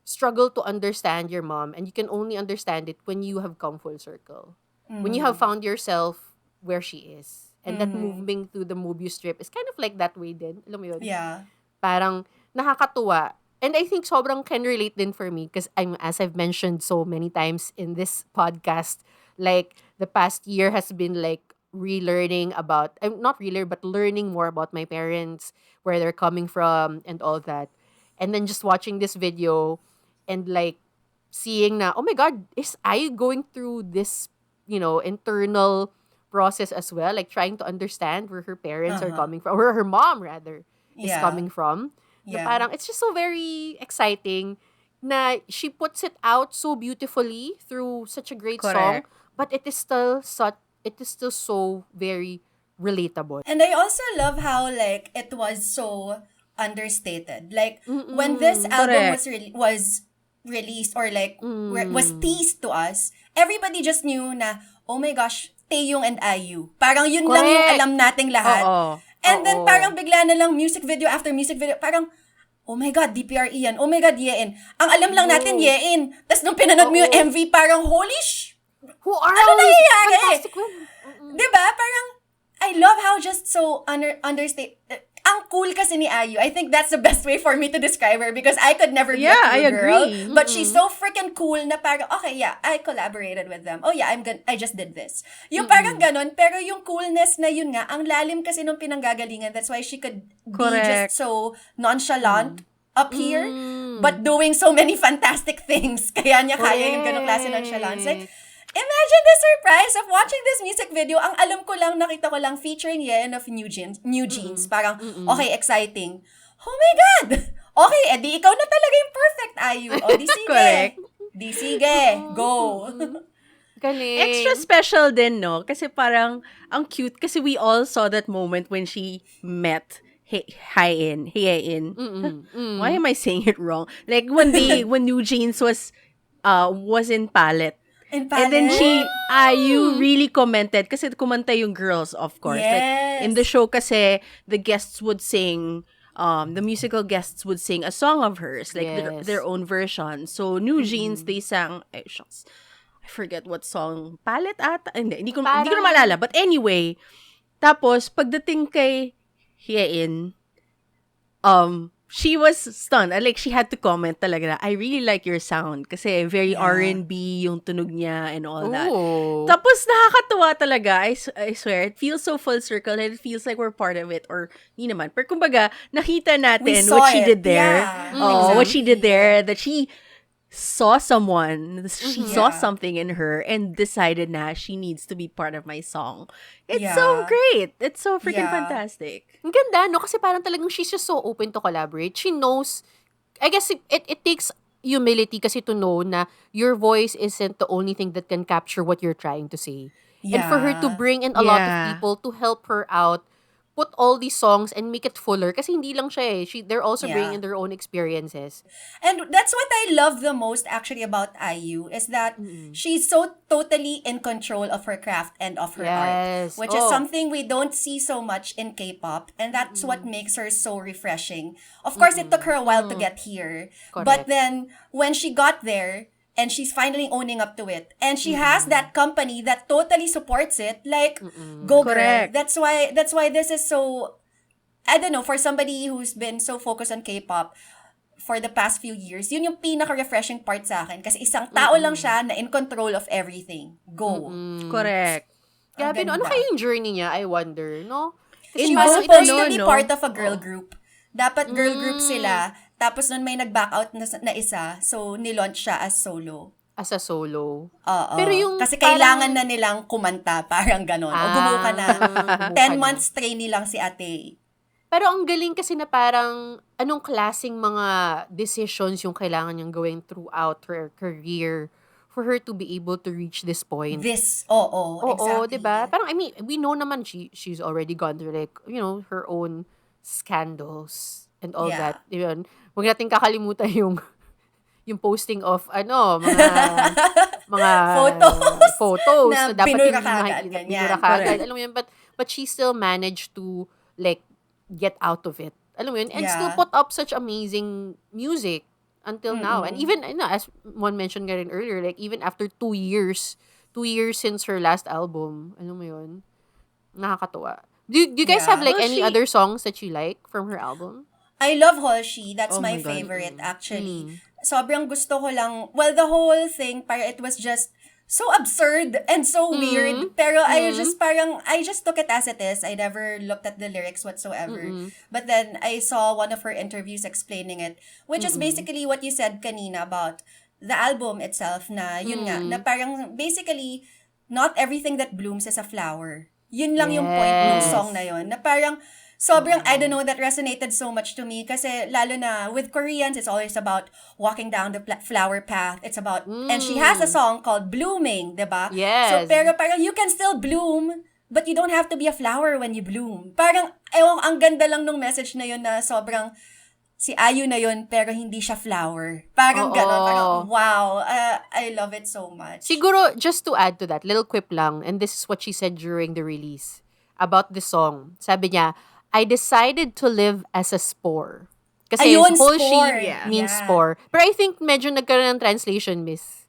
struggle to understand your mom, and you can only understand it when you have come full circle. When you have found yourself where she is. And that moving through the Mobius strip is kind of like that way din. Alam mo yun? Yeah. Parang nakakatuwa. And I think sobrang can relate din for me because as I've mentioned so many times in this podcast, like the past year has been like relearning about, not relearn, but learning more about my parents, where they're coming from and all that. And then just watching this video and like seeing na, oh my God, is I going through this, you know, internal process as well, like trying to understand where her parents are coming from, or her mom rather is coming from. Yeah. Parang it's just so very exciting. na she puts it out so beautifully through such a great song, Correct. but it is still so very relatable. And I also love how like it was so understated. Like when this album Correct. was released or like was teased to us, everybody just knew na, oh my gosh, Taeyong and IU. Parang yun lang yung Correct. alam nating lahat. Oo. And then Oo. parang bigla na lang music video after music video, parang oh my God, DPRE yan. Oh my God, Yein. Ang alam lang natin, Yein. Tapos nung pinanood mo yung MV, parang holy Who are ano all these nangyayari? fantastic women? Diba? Parang, I love how just so understate. Ang cool kasi ni Ayu. I think that's the best way for me to describe her because I could never be a Yeah, cool I girl. agree. But she's so freaking cool na parang, okay, yeah, I collaborated with them. Oh yeah, I just did this. Yung parang ganon, pero yung coolness na yun nga, ang lalim kasi nung pinanggagalingan. That's why she could be Correct. just so nonchalant up here, but doing so many fantastic things. Kaya niya kaya yung ganong klase nonchalance. Like, imagine the surprise of watching this music video. Ang alam ko lang, nakita ko lang featuring Yen of New Jeans. Parang, okay, exciting. Oh my God! Okay, edi ikaw na talaga yung perfect Ayu. O, di sige. Correct. Di sige. Go. Galing. Extra special din, no? Kasi parang, ang cute. Kasi we all saw that moment when she met Hyein. Why am I saying it wrong? Like, when New Jeans was in Palette. And then IU really commented, kasi kumanta yung girls, of course. Yes. Like, in the show kasi, the guests would sing, the musical guests would sing a song of hers, like Yes. their own version. So, New Jeans, they sang, shucks, I forget what song, Palette ata? Hindi ko na maalala. But anyway, tapos, pagdating kay Hyein, she was stunned. Like, she had to comment talaga na, I really like your sound. Kasi very R&B yung tunog niya and all that. Ooh. Tapos, nakakatuwa talaga. I swear, it feels so full circle and it feels like we're part of it. Or, hindi naman. Pero kumbaga, nakita natin saw what she it. did there. Yeah. What she did there. That she saw someone, she saw Yeah. something in her and decided na she needs to be part of my song. It's Yeah. so great. It's so freaking Yeah. fantastic. Ang ganda, no? Kasi parang talagang she's just so open to collaborate. She knows, I guess it takes humility kasi to know na your voice isn't the only thing that can capture what you're trying to say. And for her to Yeah. bring in a lot of Yeah. people to help her out, put all these songs and make it fuller. Kasi hindi lang siya eh. They're also Yeah. bringing in their own experiences. And that's what I love the most actually about IU is that she's so totally in control of her craft and of her art. Yes. Which is Oh. something we don't see so much in K-pop. And that's what makes her so refreshing. Of course, it took her a while to get here. Correct. But then, when she got there, and she's finally owning up to it, and she has that company that totally supports it, like, go girl. Correct. That's why this is so, I don't know, for somebody who's been so focused on K-pop for the past few years, yun yung pinaka-refreshing part sa akin. Kasi isang tao lang siya na in control of everything. Go. Correct. Grabe, no? Ano ganda. kaya yung journey niya? I wonder, no? She In was both, supposed ano, to be no? part of a girl group. Dapat girl group sila. Tapos nun may nag-back out na isa. So, nilaunch siya as solo. As a solo. Oo. Pero yung Kasi parang- kailangan na nilang kumanta. Parang ganon. O gumuha ka na. Gumuha 10 na. months trainee lang si ate. Pero ang galing kasi na parang anong klaseng mga decisions yung kailangan niyang gawin throughout her career for her to be able to reach this point. Oo, Oo, exactly. 'di ba? Parang I mean, we know naman she's already gone through like, her own scandals and all Yeah. that. Yun. Huwag natin kakalimutan yung posting of mga photos Na na dapat binura hindi ka agad, makikita, ganyan. binura ka agad. Correct. Alam mo yun, but she still managed to like get out of it. Alam mo yun, and Yeah. still put up such amazing music until now. And even as one mentioned nga rin earlier, like even after 2 years since her last album, alam mo yun, nakakatuwa. Do you guys Yeah. have like Well, any other songs that you like from her album? I love Holshi. That's Oh my my God. favorite, actually. Sobrang gusto ko lang. Well, the whole thing, parang it was just so absurd and so weird. Pero I just took it as it is. I never looked at the lyrics whatsoever. But then I saw one of her interviews explaining it, which is basically what you said kanina about the album itself na, yun nga, na parang basically, not everything that blooms is a flower. Yun lang yung point ng Yes. song na yun. Na parang, sobrang, I don't know, that resonated so much to me. Kasi lalo na with Koreans, it's always about walking down the flower path. It's about, and she has a song called Blooming, diba? So, Yes. pero parang you can still bloom, but you don't have to be a flower when you bloom. Parang, ang ganda lang nung message na yun na sobrang, si Ayu na yun, pero hindi siya flower. Parang gano'n, parang, wow, I love it so much. Siguro, just to add to that, little quip lang, and this is what she said during the release about the song. Sabi niya, I decided to live as a spore. Kasi Ayun, whole spore. she means spore. Pero I think medyo nagkaroon ng translation, miss.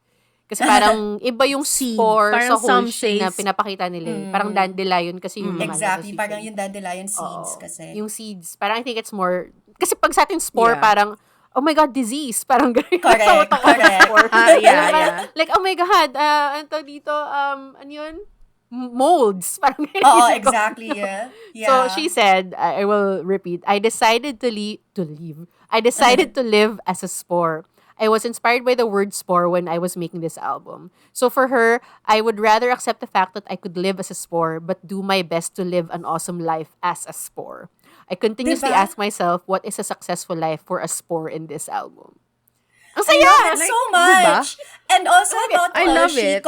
Kasi parang iba yung spore Parang sa whole some she na says- pinapakita nila. Parang dandelion kasi yung Exactly, lumalabas parang usually. yung dandelion seeds Oo. kasi. Yung seeds. Parang I think it's more, kasi pag sa atin spore, Yeah. parang, oh my God, disease. Parang gano'n. Correct, correct. Yeah. Like, oh my God, ano to dito, ano yun? Molds. Parang ganyan Oo, isip ko. exactly, yeah. So she said, I will repeat, I decided to leave. I decided to live as a spore. I was inspired by the word spore when I was making this album. So for her, I would rather accept the fact that I could live as a spore, but do my best to live an awesome life as a spore. I continuously Diba? ask myself, what is a successful life for a spore in this album? Ang I saya! love it so much. And also about I love it.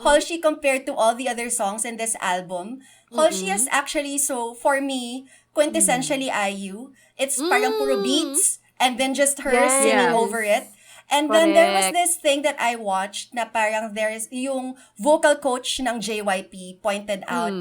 Halsey compared to all the other songs in this album, Halsey is actually, so for me, quintessentially IU. It's parang puro beats and then just her Yes. singing over it. And then there was Correct. this thing that I watched na parang there's yung vocal coach ng JYP pointed out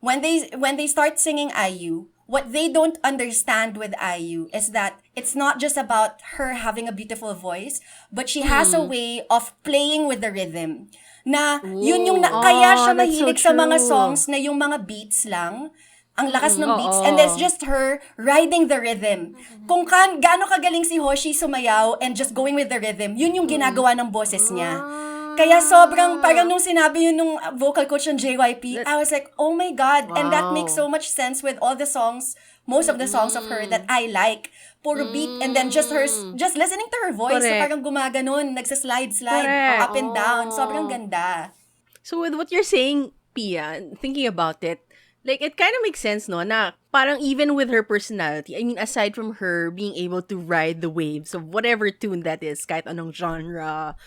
when they start singing IU, what they don't understand with IU is that it's not just about her having a beautiful voice, but she has a way of playing with the rhythm. Na yun yung kaya siya that's so mahilig sa mga true. songs na yung mga beats lang. Ang lakas ng beats. And it's just her riding the rhythm. Kung gaano kagaling si Hoshi sumayaw and just going with the rhythm, yun yung ginagawa ng boses niya. Kaya sobrang, parang nung sinabi yun nung vocal coach ng JYP, I was like, oh my God. And that makes so much sense with all the songs, most of the songs of her that I like. Puro beat and then just listening to her voice. So Correct. parang gumaganon, nagsaslide, Correct. up and down. Sobrang ganda. So with what you're saying, Pia, thinking about it, like it kind of makes sense, no? Na parang even with her personality, I mean, aside from her being able to ride the waves of whatever tune that is, kahit anong genre,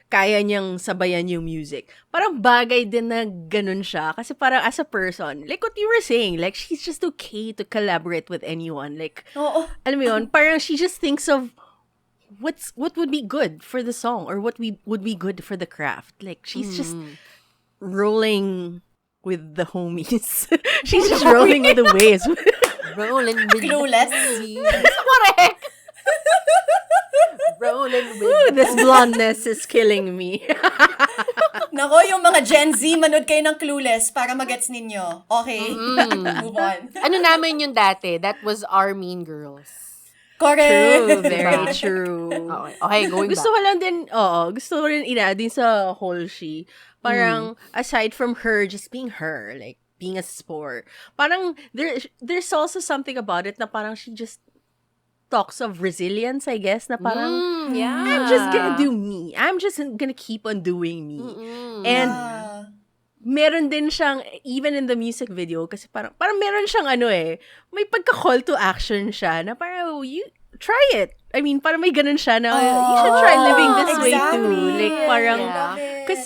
kaya niyang sabayan yung music. Parang bagay din na ganun siya. Kasi parang as a person, like what you were saying, like she's just okay to collaborate with anyone. Like, Oo. alam mo yun, parang she just thinks of what would be good for the song or what would be good for the craft. Like, she's just rolling with the homies. She's just rolling with the waves. Rolling with Clueless. Correct! Rolling with Ooh, this blondness is killing me. Nako, yung mga Gen Z, manood kayo ng Clueless para magets ninyo. Okay? Move on. Ano namin yung dati? That was our Mean Girls. Correct. True, very Diba? true. Okay, going Gusto back. ko lang din, gusto ko rin din sa whole she. Parang, aside from her just being her, like, being a sport, parang, there's also something about it na parang she just talks of resilience, I guess, na parang, Yeah. I'm just gonna do me. I'm just gonna keep on doing me. And, meron din siyang, even in the music video, kasi parang meron siyang may pagka-call to action siya, na parang, you try it. I mean, parang may ganun siya na, you should try living this way too. Like, parang, because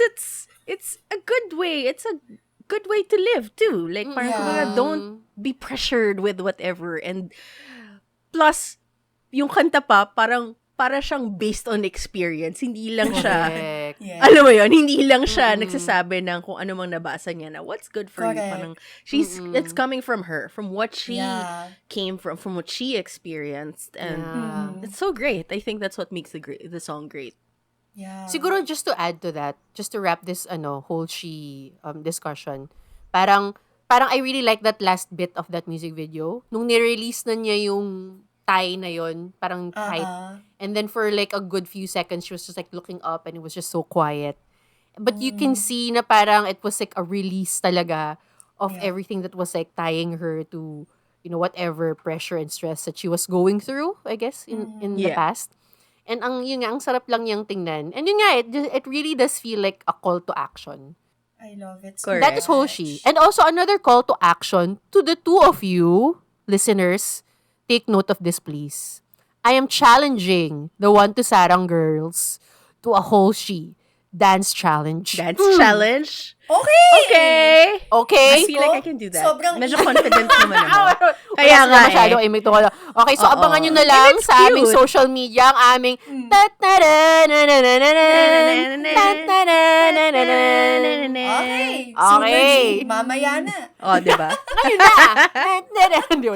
it's a good way. It's a good way to live too. Like, parang, kumbaga, don't be pressured with whatever. And, plus, yung kanta pa, para siyang based on experience. Hindi lang siya, Correct. Yeah. alam mo yun, hindi lang siya nagsasabi ng kung ano mang nabasa niya na what's good for you. Correct. Parang, it's coming from her, from what she came from what she experienced. And it's so great. I think that's what makes the song great. Yeah. Siguro just to add to that, just to wrap this whole she discussion, parang I really like that last bit of that music video. Nung ni-release na niya yung tie na yon, parang tight. And then for like a good few seconds, she was just like looking up and it was just so quiet. But you can see na parang it was like a release talaga of everything that was like tying her to, whatever pressure and stress that she was going through, I guess, in the past. And yun nga, ang sarap lang niyang tingnan. And yun nga, it really does feel like a call to action. I love it so Correct. That is Hoshi. And also another call to action to the two of you. listeners, take note of this, please. I am challenging the One to Sarang girls to a whole dance challenge. Dance challenge? Okay! Okay? I feel like I can do that. Sobrang Medyo confident naman ako. Kaya Kaya nga masyado imik to. Okay, so Oo. abangan nyo na lang And it's sa aming cute. social media ang aming Okay. Okay. Super G. Mamaya na. Oh, di ba? Ayun na. Hindi ko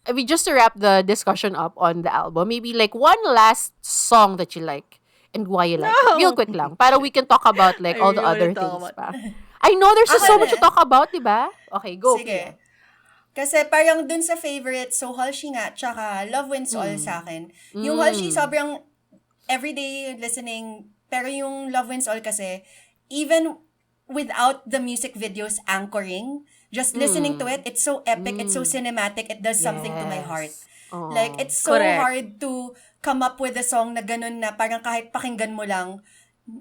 I mean, just to wrap the discussion up on the album, maybe like one last song that you like and why you like it. Real quick lang. Para we can talk about like I all the really other wanna talk things about- pa. I know there's just Ako so much to na. talk about, di ba? Okay, go. Sige. Kasi parang dun sa favorite, so Halsey nga, tsaka Love Wins All sa akin. Yung Halsey, sobrang everyday listening, pero yung Love Wins All kasi, even without the music videos anchoring, just listening to it, it's so epic, it's so cinematic, it does something to my heart. Oh. Like, it's so Correct. hard to come up with a song na ganun na parang kahit pakinggan mo lang,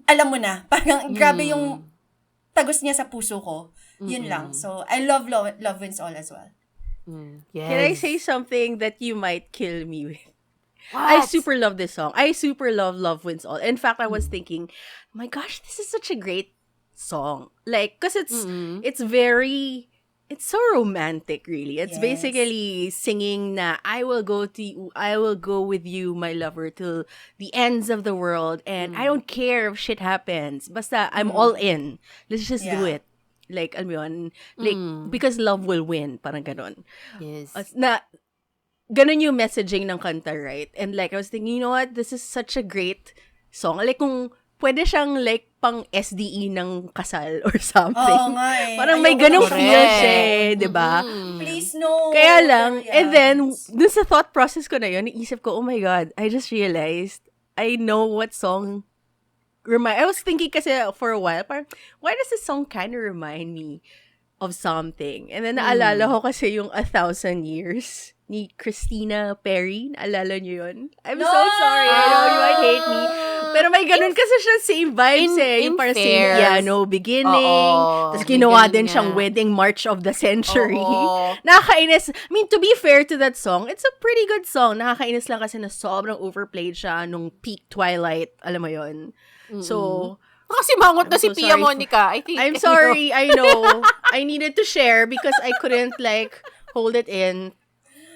alam mo na. Parang grabe yung tagos niya sa puso ko. Yun lang. So, I love Love Wins All as well. Yes. Can I say something that you might kill me with? What? I super love this song. I super love Love Wins All. In fact, I was thinking, my gosh, this is such a great song. Like, because it's very, it's so romantic, really. It's Yes. basically singing na, I will go with you, my lover, till the ends of the world, and I don't care if shit happens. Basta, I'm all in. Let's just do Yeah. it. Like, alam mo yun, like, because love will win. Parang ganon. Yes. Ganun yung messaging ng kanta, right? And like, I was thinking, you know what? This is such a great song. Like, kung pwede siyang like pang SDE ng kasal or something. Oo nga eh. Parang may Ayoko ganung na feel correct. siya eh, di ba? Please, no. Kaya lang, Yes. and then, dun sa thought process ko na yun, naisip ko, oh my God, I just realized, I know what song I was thinking kasi for a while, parang, why does this song kind of remind me of something? And then naalala ko kasi yung 1,000 Years ni Christina Perry. Naalala niyo yun? I'm so sorry. I know you might hate me. Pero may ganun kasi siya, same vibes in Yung parang same fair. piano beginning. Oo, Tapos may ginawa ganun din siyang nga. wedding march of the century. Oo. Nakakainis. I mean, to be fair to that song, it's a pretty good song. Nakakainis lang kasi na sobrang overplayed siya nung peak Twilight. Alam mo yun? So, Kasi mangot na si I'm so Pia sorry Monica. I think. I'm sorry. I know. I needed to share because I couldn't like hold it in.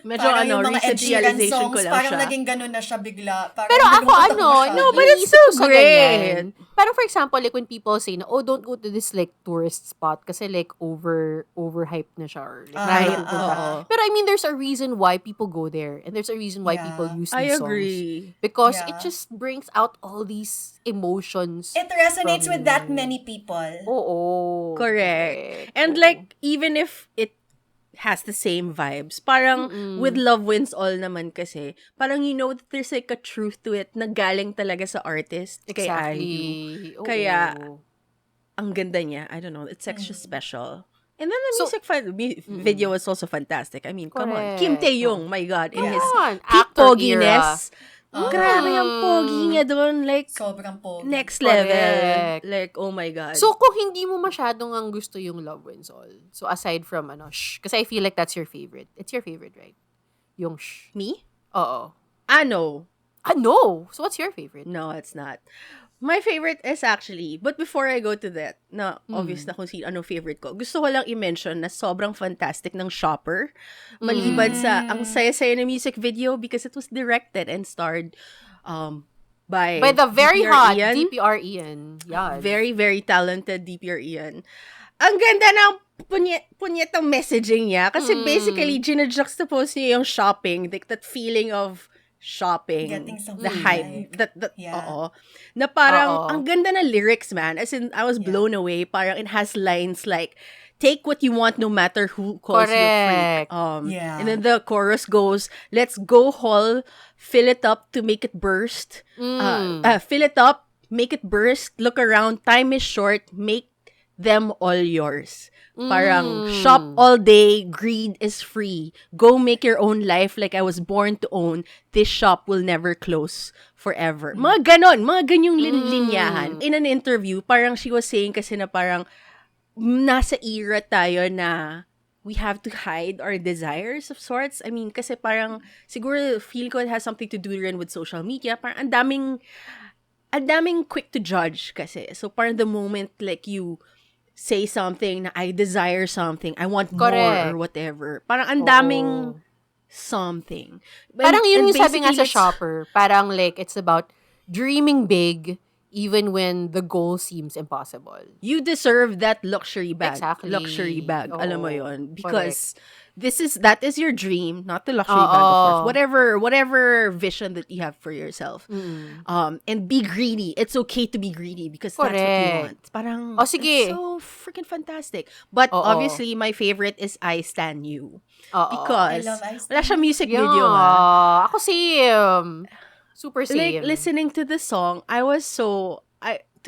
Medyo Parang yung mga recent Ed Sheeran realization ko songs, lang parang siya. naging ganun na siya bigla. Parang Pero ako nalungkot masyado. No, but it's iniisip still ko sa great. ganyan. Parang for example, like when people say na, oh, don't go to this like tourist spot kasi like overhyped na siya or like Right. mahirap punta. Oo. Pero I mean, there's a reason why people go there and there's a reason why Yeah. people use I these songs. agree. Because Yeah. it just brings out all these emotions. It resonates from with that you. many people. Oo. Correct. And Oo. like, even if it has the same vibes, parang with Love Wins All naman kasi, parang you know that there's like a truth to it na galing talaga sa artist kay IU. Exactly. Oo. Kaya, ang ganda niya. I don't know. It's extra special. And then the So- video was also fantastic. I mean, come on. Correct. Kim Tae-young, my God, in his on, peak actor poginess. Grabe ang pogi niya doon. Like, Sobrang pogi. next level. Correct. Like, oh my God. So, kung hindi mo masyadong ang gusto yung Love Wins All, so aside from Shh, kasi I feel like that's your favorite. It's your favorite, right? Yung Shh. Me? Oo. No. No. So, what's your favorite? No, it's not. My favorite is actually, but before I go to that, na obvious na kung ano favorite ko, gusto ko lang i-mention na sobrang fantastic ng Shopper. Maliban sa, ang saya-saya ng music video because it was directed and starred by By the very DPR hot Ian. DPR Ian. Yeah. Very, very talented DPR Ian. Ang ganda ng punyetang messaging niya kasi basically, gina-juxtapose niya yung shopping, like that feeling of shopping, Getting something the hype, like- that Yeah. oo. Na parang, Oo. ang ganda ng lyrics, man. As in, I was blown away. Parang it has lines like, take what you want no matter who calls you a Correct. freak. Yeah. And then the chorus goes, let's go haul, fill it up to make it burst. Fill it up, make it burst, look around, time is short, make them all yours. Parang, shop all day, greed is free. Go make your own life like I was born to own. This shop will never close forever. Mga ganon, mga ganyong linyahan. In an interview, parang she was saying kasi na parang, nasa era tayo na we have to hide our desires of sorts. I mean, kasi parang, siguro, feel ko it has something to do rin with social media. Parang, ang daming quick to judge kasi. So, parang the moment, like, you say something na I desire something, I want more or whatever. Parang ang daming something. Parang yun yung sabi nga basically, sa shopper. Parang like, it's about dreaming big even when the goal seems impossible. You deserve that luxury bag. Exactly. Luxury bag. Alam mo yun. Because correct. that is your dream, not the luxury bag, of course. Whatever vision that you have for yourself. And be greedy. It's okay to be greedy because correct. that's what you want. Parang, sige. it's so freaking fantastic. But obviously, my favorite is I Stan You. Because I love I Stan wala siya music video nga. Ako same. Super same. Like, listening to the song, to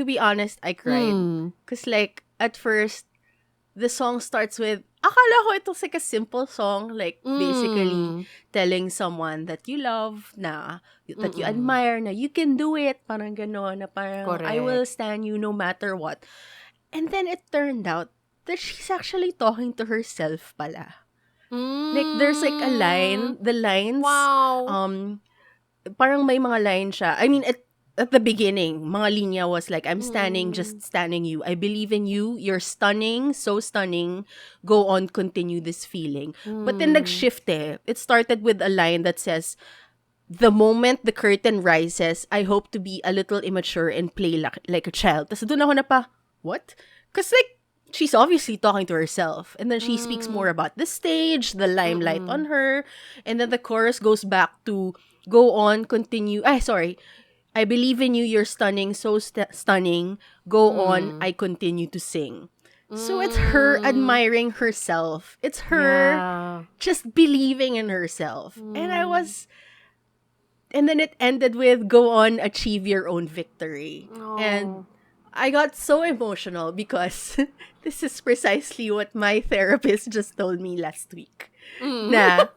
be honest, I cried. Because, like, at first, the song starts with, akala ko it's like a simple song, like, basically telling someone that you love, that you admire, na you can do it, parang gano'n, na parang, correct. I will stand you no matter what. And then it turned out that she's actually talking to herself pala. Like, there's like a line, the lines, parang may mga line siya. I mean, at the beginning, mga linya was like, I'm standing, just standing you. I believe in you. You're stunning, so stunning. Go on, continue this feeling. But then nag-shift eh. It started with a line that says, the moment the curtain rises, I hope to be a little immature and play like a child. Tapos doon ako na pa, what? Because like, she's obviously talking to herself. And then she speaks more about the stage, the limelight on her. And then the chorus goes back to, go on, continue. I believe in you, you're stunning, so stunning. Go on, I continue to sing. So it's her admiring herself. It's her just believing in herself. And then it ended with, go on, achieve your own victory. And I got so emotional because this is precisely what my therapist just told me last week. Na,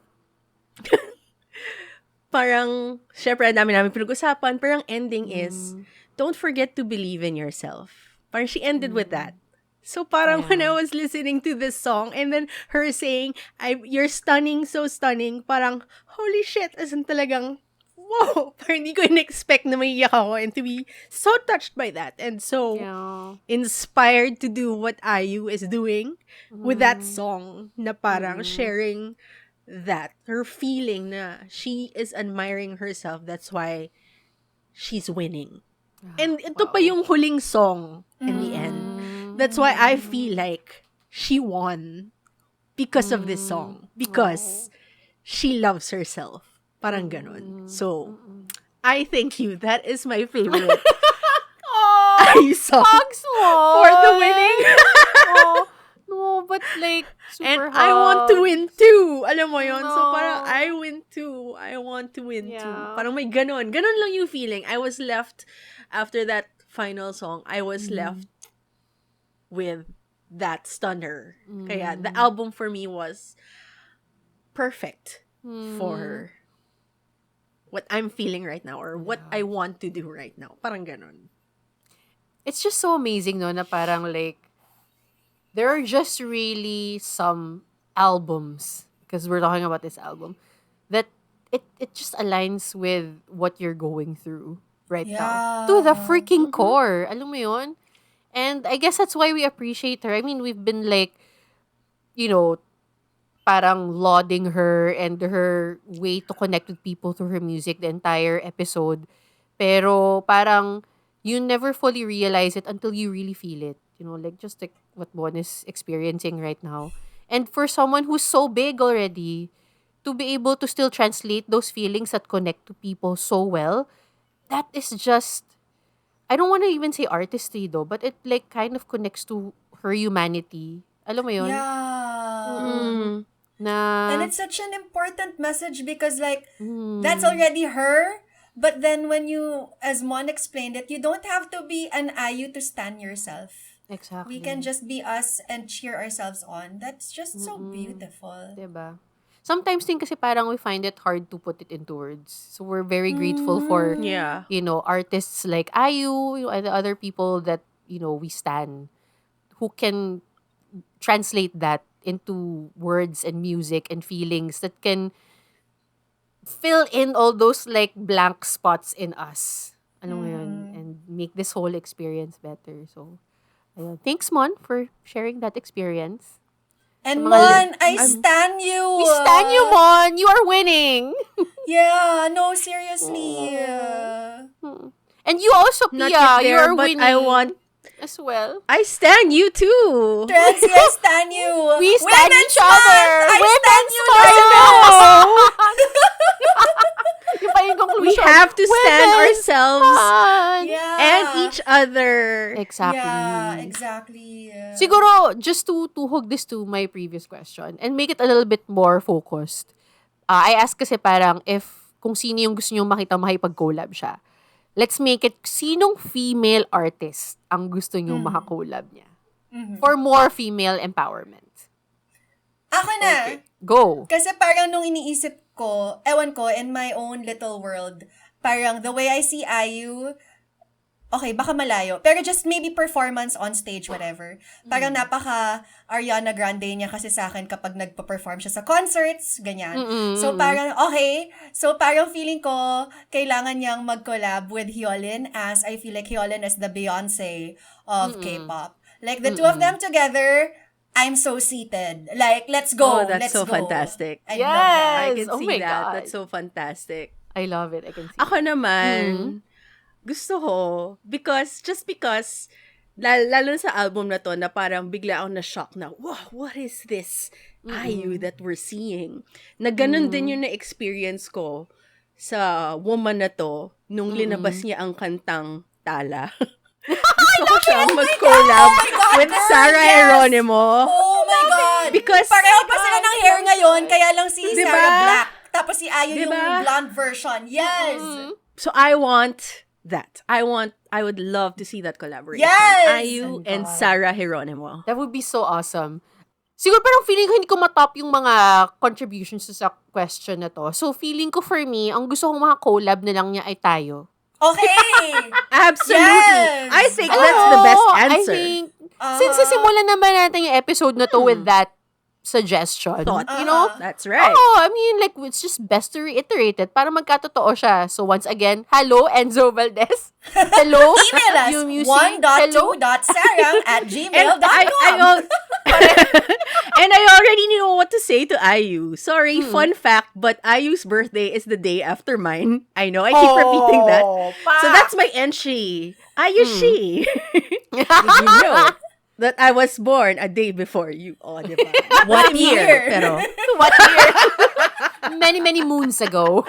parang, syempre, namin pinag-usapan, parang ending is, don't forget to believe in yourself. Parang she ended with that. So parang when I was listening to this song, and then her saying, you're stunning, so stunning, parang, holy shit, as in talagang, whoa, parang hindi ko in-expect na maiiyak ako and to be so touched by that and so inspired to do what IU is doing with that song na parang sharing that, her feeling na she is admiring herself, that's why she's winning. And ito pa yung huling song in the end. That's why I feel like she won because of this song. Because she loves herself. Parang ganon. So, I thank you. That is my favorite IU song for the winning. No, but like, super and hot. I want to win too. Alam mo yun? No. So parang I win too. I want to win too. Parang may ganon. Ganon lang yung feeling. I was left, after that final song, I was left with that stunner. Kaya the album for me was perfect for what I'm feeling right now or what I want to do right now. Parang ganon. It's just so amazing, no, na parang like, there are just really some albums, because we're talking about this album, that it just aligns with what you're going through right now. To the freaking core. Alam mo yun? And I guess that's why we appreciate her. I mean, we've been like, parang lauding her and her way to connect with people through her music the entire episode. Pero parang you never fully realize it until you really feel it. Like just like what Bon is experiencing right now. And for someone who's so big already, to be able to still translate those feelings that connect to people so well, that is just, I don't want to even say artistry though, but it like kind of connects to her humanity. Alam mo yun? Yeah. And it's such an important message because like, that's already her. But then when you, as Mon explained it, you don't have to be an IU to stand yourself. Exactly. We can just be us and cheer ourselves on. That's just so beautiful. Diba? Sometimes din kasi parang we find it hard to put it into words. So we're very grateful for, artists like IU, and the other people that, we stan, who can translate that into words and music and feelings that can fill in all those like blank spots in us. Ano mo yun? And make this whole experience better. So, ayun. Thanks, Mon, for sharing that experience. And Mon, I stan you! We stan you, Mon! You are winning! Yeah, no, seriously. And you also, Not Pia, yet you there, are but winning I want... as well. I stan you too! Trancy, I stan you! We stan Women's each other! Month! I Women's stan you! Yung pa yung We conclusion. have to stand Women's ourselves Month! Yeah. and each other. Exactly. Yeah, exactly. Siguro, just to hook this to my previous question and make it a little bit more focused, I asked kasi parang kung sino yung gusto nyo makita makipag-collab siya. Let's make it, sinong female artist ang gusto nyo makakollab niya? For more female empowerment. Ako na. Okay. Go. Kasi parang nung iniisip ko, ewan ko, in my own little world, parang the way I see IU, okay, baka malayo. Pero just maybe performance on stage, whatever. Parang napaka Ariana Grande niya kasi sa akin kapag nagpa-perform siya sa concerts, ganyan. So parang, okay. So parang feeling ko, kailangan niyang mag-collab with Hyolyn as I feel like Hyolyn is the Beyonce of K-pop. Like the two of them together, I'm so seated. Like, let's go. Oh, that's let's so go. fantastic. I love that. I can Oh see my that. God. That's so fantastic. I love it. I can see Ako naman, gusto ko, because, lalo sa album na to, na parang bigla akong na-shock na, wow, what is this IU that we're seeing? Na ganun din yung na-experience ko sa woman na to, nung linabas niya ang kantang Tala. Gusto ko siyang mag-collab with Sarah Geronimo. Oh my God! Because, pareho pa sila ng hair ngayon, kaya lang si Diba? Sarah black. Tapos si Ayu Diba? yung blonde version. Yes! so I want that. I would love to see that collaboration. Yes! IU and Sarah Geronimo. That would be so awesome. Siguro parang feeling ko hindi ko matop yung mga contributions sa question na to. So feeling ko for me, ang gusto kong maka-collab na lang niya ay tayo. Okay! Absolutely. Yes! I think that's the best answer. I think, since simulan naman natin yung episode na to with that suggestion, Thought. you know? That's right. Oh, I mean, like, it's just best to reiterate it para magkatotoo siya. So, once again, hello, Enzo Valdez. Hello, Email us, you music. Hello. 1.2.sarang@gmail.com. And I already know what to say to IU. Sorry, fun fact, but IU's birthday is the day after mine. I know, I keep repeating that. So that's my entry. IU she. Did you know that I was born a day before you? Oh, diba? What year? Pero, What year? Many moons ago.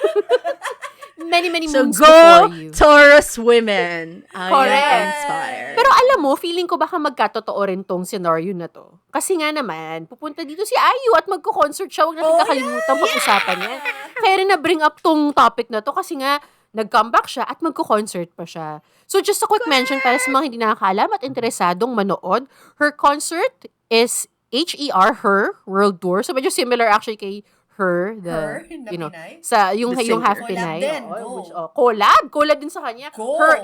many so moons go, before you. Taurus women. I Correct. am inspired. Pero alam mo, feeling ko baka magkatotoo rin tong scenario na to. Kasi nga naman, pupunta dito si IU at magko-concert siya. Huwag natin kakalimutan pag-usapan yan. Kaya rin na-bring up tong topic na to kasi nga, nag-comeback siya at magko-concert pa siya. So just a quick mention para sa mga hindi nakakaalam at interesadong manood, her concert is her World Tour. So medyo similar actually kay her, Her, na you know, Pinay? sa yung The half singer. Pinay. Collab din, Collab din sa kanya. Go. Her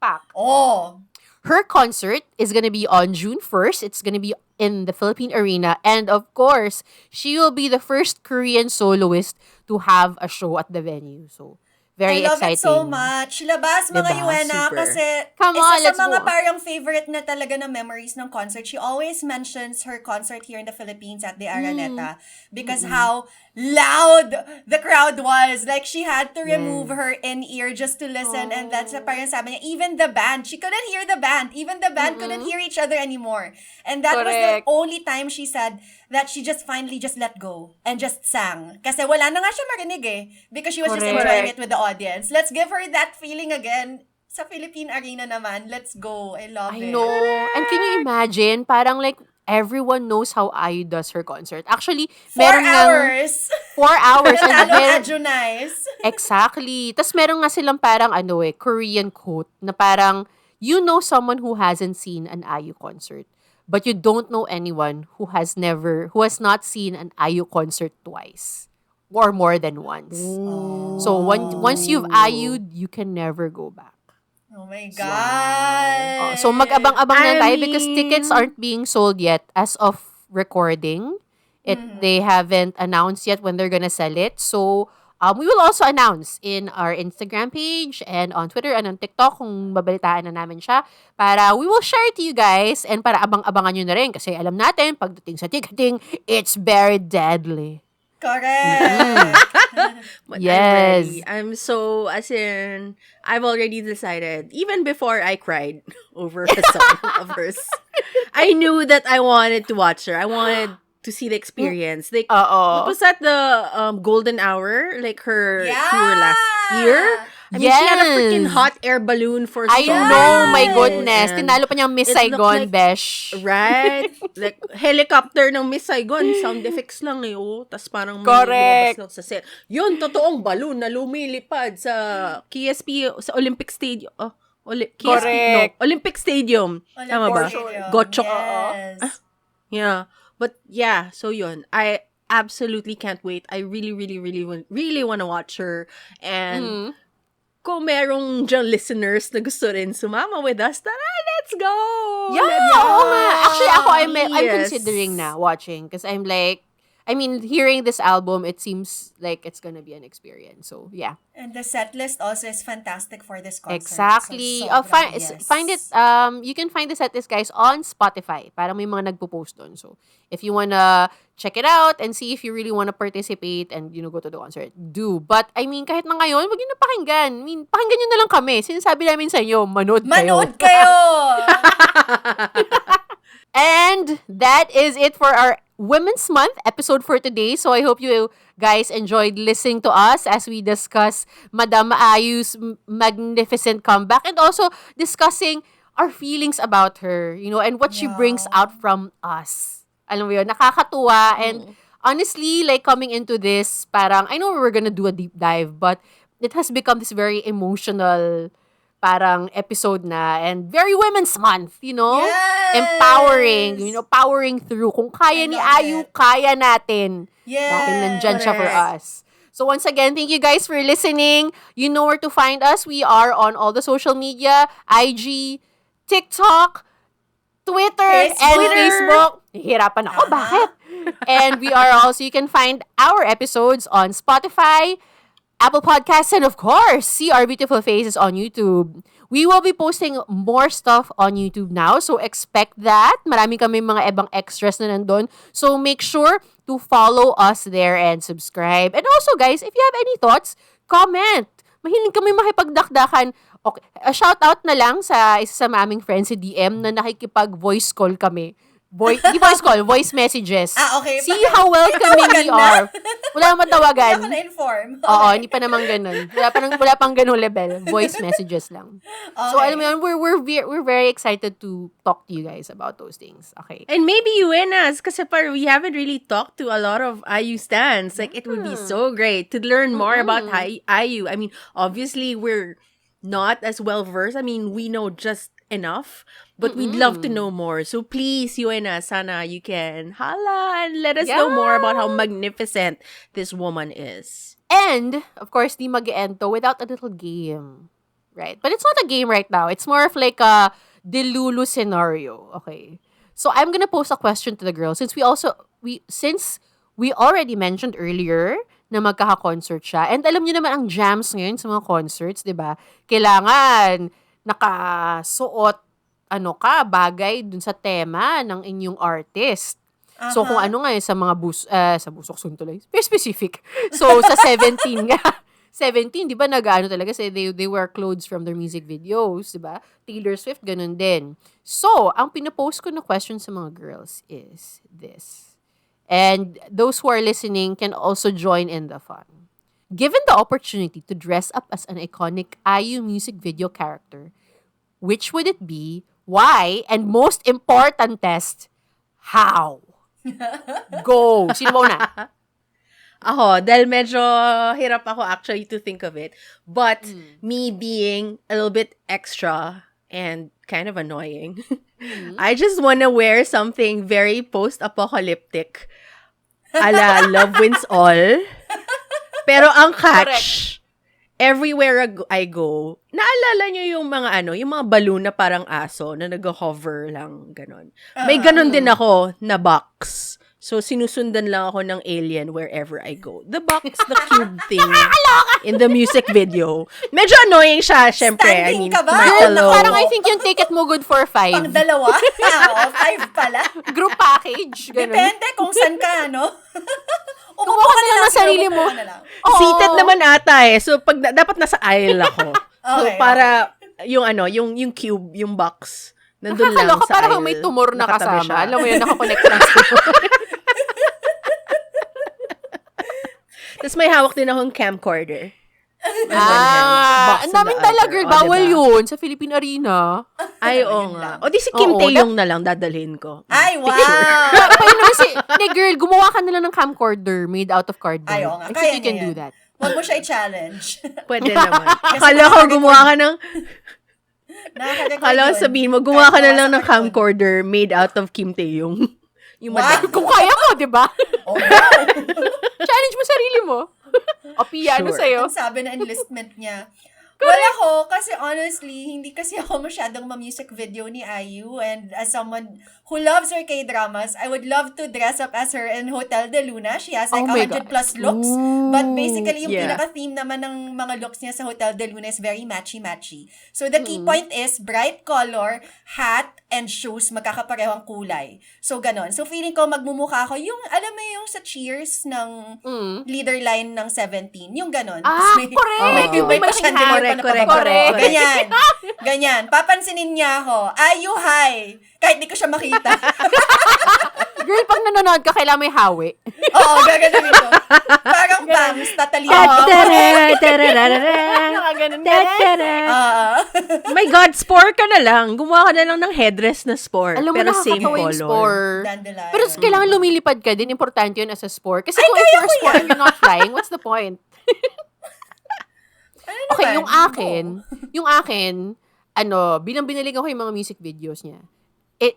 pack. Oh. Her concert is gonna be on June 1st. It's gonna be in the Philippine Arena. And of course, she will be the first Korean soloist to have a show at the venue. So, very I love exciting. it so much. Labas, mga Diba? UAENA, Super. kasi Come on, isa let's sa mga go. parang favorite na talaga na memories ng concert. She always mentions her concert here in the Philippines at the Araneta because how loud the crowd was. Like, she had to remove her in-ear just to listen. And that's parang sabi niya, even the band, she couldn't hear the band. Even the band couldn't hear each other anymore. And that was the Correct. only time she said that she just finally just let go and just sang. Kasi wala na nga siya marinig eh. Because she was just Correct. enjoying it with the audience. Let's give her that feeling again sa Philippine Arena naman. Let's go. I love I it. know. And can you imagine, parang like, everyone knows how IU does her concert. Actually, 4 meron ngang hours. 4 hours. and Talo meron- Adjunice. Exactly. Tapos meron nga silang parang Korean quote na parang, you know someone who hasn't seen an IU concert, but you don't know anyone who has not seen an IU concert twice or more than once. So once you've IU'd, you can never go back. Oh my God. So mag-abang-abang na I tayo because mean- tickets aren't being sold yet as of recording. They haven't announced yet when they're gonna sell it. So, we will also announce in our Instagram page and on Twitter and on TikTok kung babalitaan na namin siya para we will share it to you guys and para abang-abangan nyo na rin kasi alam natin, pagdating sa ticketing, it's very deadly. Correct. But Yes. I'm so, as in, I've already decided, even before I cried over a song of hers, I knew that I wanted to watch her. I wanted to see the experience. Like, what was that, the Golden Hour? Like, her tour last year? I mean, she had a freaking hot air balloon for I so know, my long. goodness. And Tinalo pa niyang Miss it looked Saigon, like- besh. Right? Like, helicopter ng Miss Saigon, sound effects lang eh, oh. Tapos parang may Correct. lumabas lang sa set. Yun, totoong balloon na lumilipad sa KSP, sa Olympic Stadium. Oh, KSP, Correct. no. Olympic Stadium. Tama ba? Gochok. Yes. Yeah. But yeah, so yun. I absolutely can't wait. I really, really, really, really want to watch her. And kung merong dyan listeners na gusto rin sumama with us, tara, let's go! Yeah, Let's go! oo nga. Actually, ako, I'm Yes. considering na watching because I'm like, I mean, hearing this album, it seems like it's gonna be an experience. So, yeah. And the set list also is fantastic for this concert. Exactly. So, sobra, yes. Find it, you can find the set list, guys, on Spotify. Parang may mga nagpo-post doon. So, if you wanna check it out and see if you really wanna participate and, go to the concert, do. But, I mean, kahit na ngayon, wag nyo na pakinggan. I mean, pakinggan nyo na lang kami. Sinasabi namin sa inyo, manood kayo. Manood kayo! And that is it for our Women's Month episode for today. So I hope you guys enjoyed listening to us as we discuss Madam Ayu's magnificent comeback and also discussing our feelings about her, and what she brings out from us. Alam mo yun, nakakatuwa. And honestly, like coming into this, parang, I know we were gonna do a deep dive, but it has become this very emotional parang episode na and very Women's Month, Yes! Empowering, powering through. Kung kaya ni Ayu, kaya natin. Yes! Dahil nandyan siya for Correct. us. So once again, thank you guys for listening. You know where to find us. We are on all the social media, IG, TikTok, Twitter, and Facebook. Hihirapan ako, bakit? And we are also, you can find our episodes on Spotify, Apple Podcasts, and of course, see our beautiful faces on YouTube. We will be posting more stuff on YouTube now, so expect that. Marami kami mga ibang extras na nandun. So make sure to follow us there and subscribe. And also, guys, if you have any thoughts, comment. Mahilig kami makipagdakdakan. Okay, a shout out na lang sa isa sa aming friends si DM na nakikipag-voice call kami. Hindi voice call, voice messages. Okay. See how welcoming we are. Wala naman tawagan. Hindi ako na-inform. Oo, hindi pa naman ganun. Wala pang ganung level. Voice messages lang. So, alam mo yun, we're very excited to talk to you guys about those things. Okay. And maybe UAENAS, kasi we haven't really talked to a lot of IU stans. Like, it would be so great to learn more about IU. I mean, obviously, we're not as well-versed. I mean, we know just enough, but we'd love to know more. So please, UAENAS, sana you can holla and let us know more about how magnificent this woman is. And, of course, di mag-end to without a little game. Right? But it's not a game right now. It's more of like a Delulu scenario. Okay. So I'm gonna pose a question to the girls since we already mentioned earlier na magkaka-concert siya. And alam niyo naman ang jams ngayon sa mga concerts, di ba? Kailangan nakasuot bagay dun sa tema ng inyong artist. So, kung ano nga sa mga sa busok suntuloy, very specific. So, sa 17 nga. 17, di ba, talaga, they wear clothes from their music videos, di ba? Taylor Swift, ganun din. So, ang pinapost ko na question sa mga girls is this. And those who are listening can also join in the fun. Given the opportunity to dress up as an iconic IU music video character, which would it be, why, and most important test, how? Go! Sino ba una? Ako, dahil medyo hirap ako actually to think of it. But me being a little bit extra and kind of annoying, I just want to wear something very post-apocalyptic a la Love Wins All. Pero ang catch everywhere I go, naalala nyo yung mga yung mga balloon na parang aso na nag-hover lang, ganon. May ganon din ako na box. So, sinusundan lang ako ng alien wherever I go. The box, the cube thing in the music video. Medyo annoying siya, syempre. Standing ka ba? Parang I think yung ticket mo good for 5. Pang dalawa? Oo, 5 pala. Group package. Ganun. Depende kung saan ka, Umupo ka na lang sa sarili mo. Seated naman ata eh. So, dapat nasa aisle ako. So, para yung cube, yung box, nandun lang sa aisle. Parang may tumor na kasama. Alam mo yun, nakakonect lang sa Tapos may hawak din akong camcorder. Ang daming talaga, girl. Bawal yun sa Philippine Arena. Ay, oo nga. O di si Kim Taeyong na lang dadalhin ko. Ay, wow! Pwede naman girl, gumawa ka na lang ng camcorder made out of cardboard. Ay, oo nga. I think you can do that. Huwag mo siya i-challenge. Pwede naman. Akala ko gumawa ka ng... Akala ko sabihin mo, gumawa ka na lang ng camcorder made out of Kim Taeyong. Yung kung kaya mo, di ba? Oh, wow! Challenge mo sarili mo. O piano sa'yo. Ang sabi na enlistment niya. Well, ako, kasi honestly, hindi kasi ako masyadong ma-music video ni IU, and as someone who loves her K-dramas, I would love to dress up as her in Hotel de Luna. She has like 100 plus looks, but basically, yung pinaka-theme naman ng mga looks niya sa Hotel de Luna is very matchy-matchy. So, the key point is bright color, hat, and shoes, magkakaparehong kulay. So, ganon. So, feeling ko magmumukha ako, yung, alam mo yung sa Cheers ng leader line ng 17, yung ganon. Correct! May chandelier pa na Correct. Ganyan. Papansinin niya ako. Ayu, hi! Kahit di ko siya makita. Girl, pag nanonood ka, kailangan may hawi. Oo, gagano'n ito. Parang bangs, tatalihan ko. Nakaganon. My God, spore ka na lang. Gumawa ka na lang ng headdress na spore. Alam mo, pero same nakakatawa yung color. spore. Dandelion. Pero kailangan lumilipad ka din. Importante yun as a spore. Kasi kung if you're a spore and you're not flying, what's the point? Okay, yung akin, bilang binaligan ko yung mga music videos niya,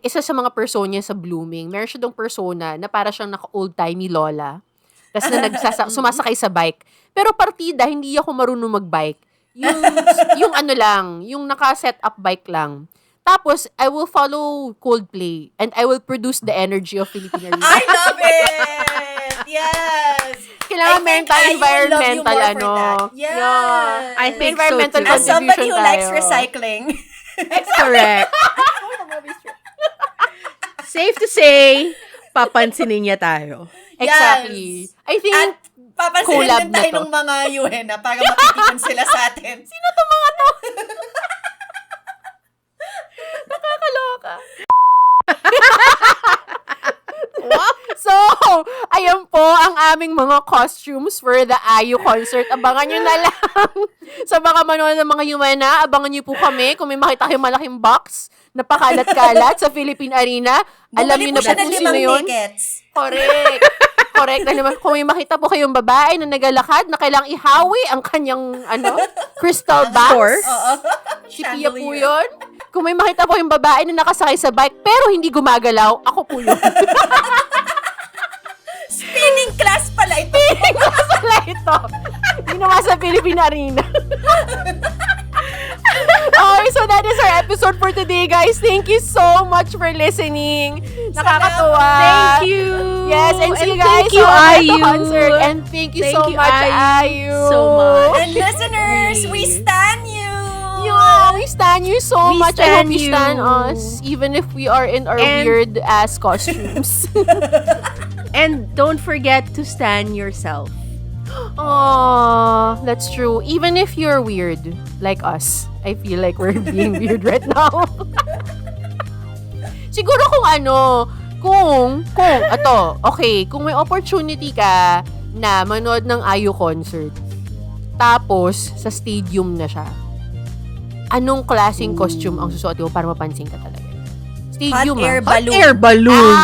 isa sa mga persona sa Blooming, meron siya dong persona na para siyang naka-old-timey lola. Tapos na sumasakay sa bike. Pero partida, hindi ako marunong mag-bike. Yung naka-set up bike lang. Tapos, I will follow Coldplay and I will produce the energy of Philippine Arena. I love it! Yes! Kailangan meron tayo environmental, Yes! Yeah. I think environmental so too. As somebody who tayo. likes recycling. Correct. Safe to say, papansinin niya tayo. Exactly. Yes. I think, At papansinin collab din tayo na to. ng mga UAENA para matipon sila sa atin. sino to mga to? Nakakaloka. So, ayan po ang aming mga costumes for the IU concert. Abangan nyo na lang. Sa mga manonood ng mga UAENA, abangan nyo po kami kung may makita kayong malaking box na pakalat-kalat sa Philippine Arena. Alam nyo na po kung sino yun. Correct na naman. Kung may makita po kayong babae na nagalakad na kailangang ihawi ang kanyang crystal box. Si Pia po yun. Kung may makita po yung babae na nakasakay sa bike pero hindi gumagalaw, ako po yun. Spinning class pala ito. Ginawa sa Philippine Arena. Okay, so that is our episode for today, guys. Thank you so much for listening. Nakakatuwa. Thank you. Yes, and see you guys thank you, at the IU. concert. And thank you so much, IU. So much. And listeners, we stan you. Yeah, we stan you so We much. I hope stan you stan you. us, even if we are in our And- weird-ass costumes. And don't forget to stan yourself. Aww, that's true. Even if you're weird, like us, I feel like we're being weird right now. Siguro kung may opportunity ka na manood ng IU concert, tapos sa stadium na siya, anong klaseng costume ang susuot mo para mapansin ka talaga? Stadium, Hot air balloon. Hot air balloon.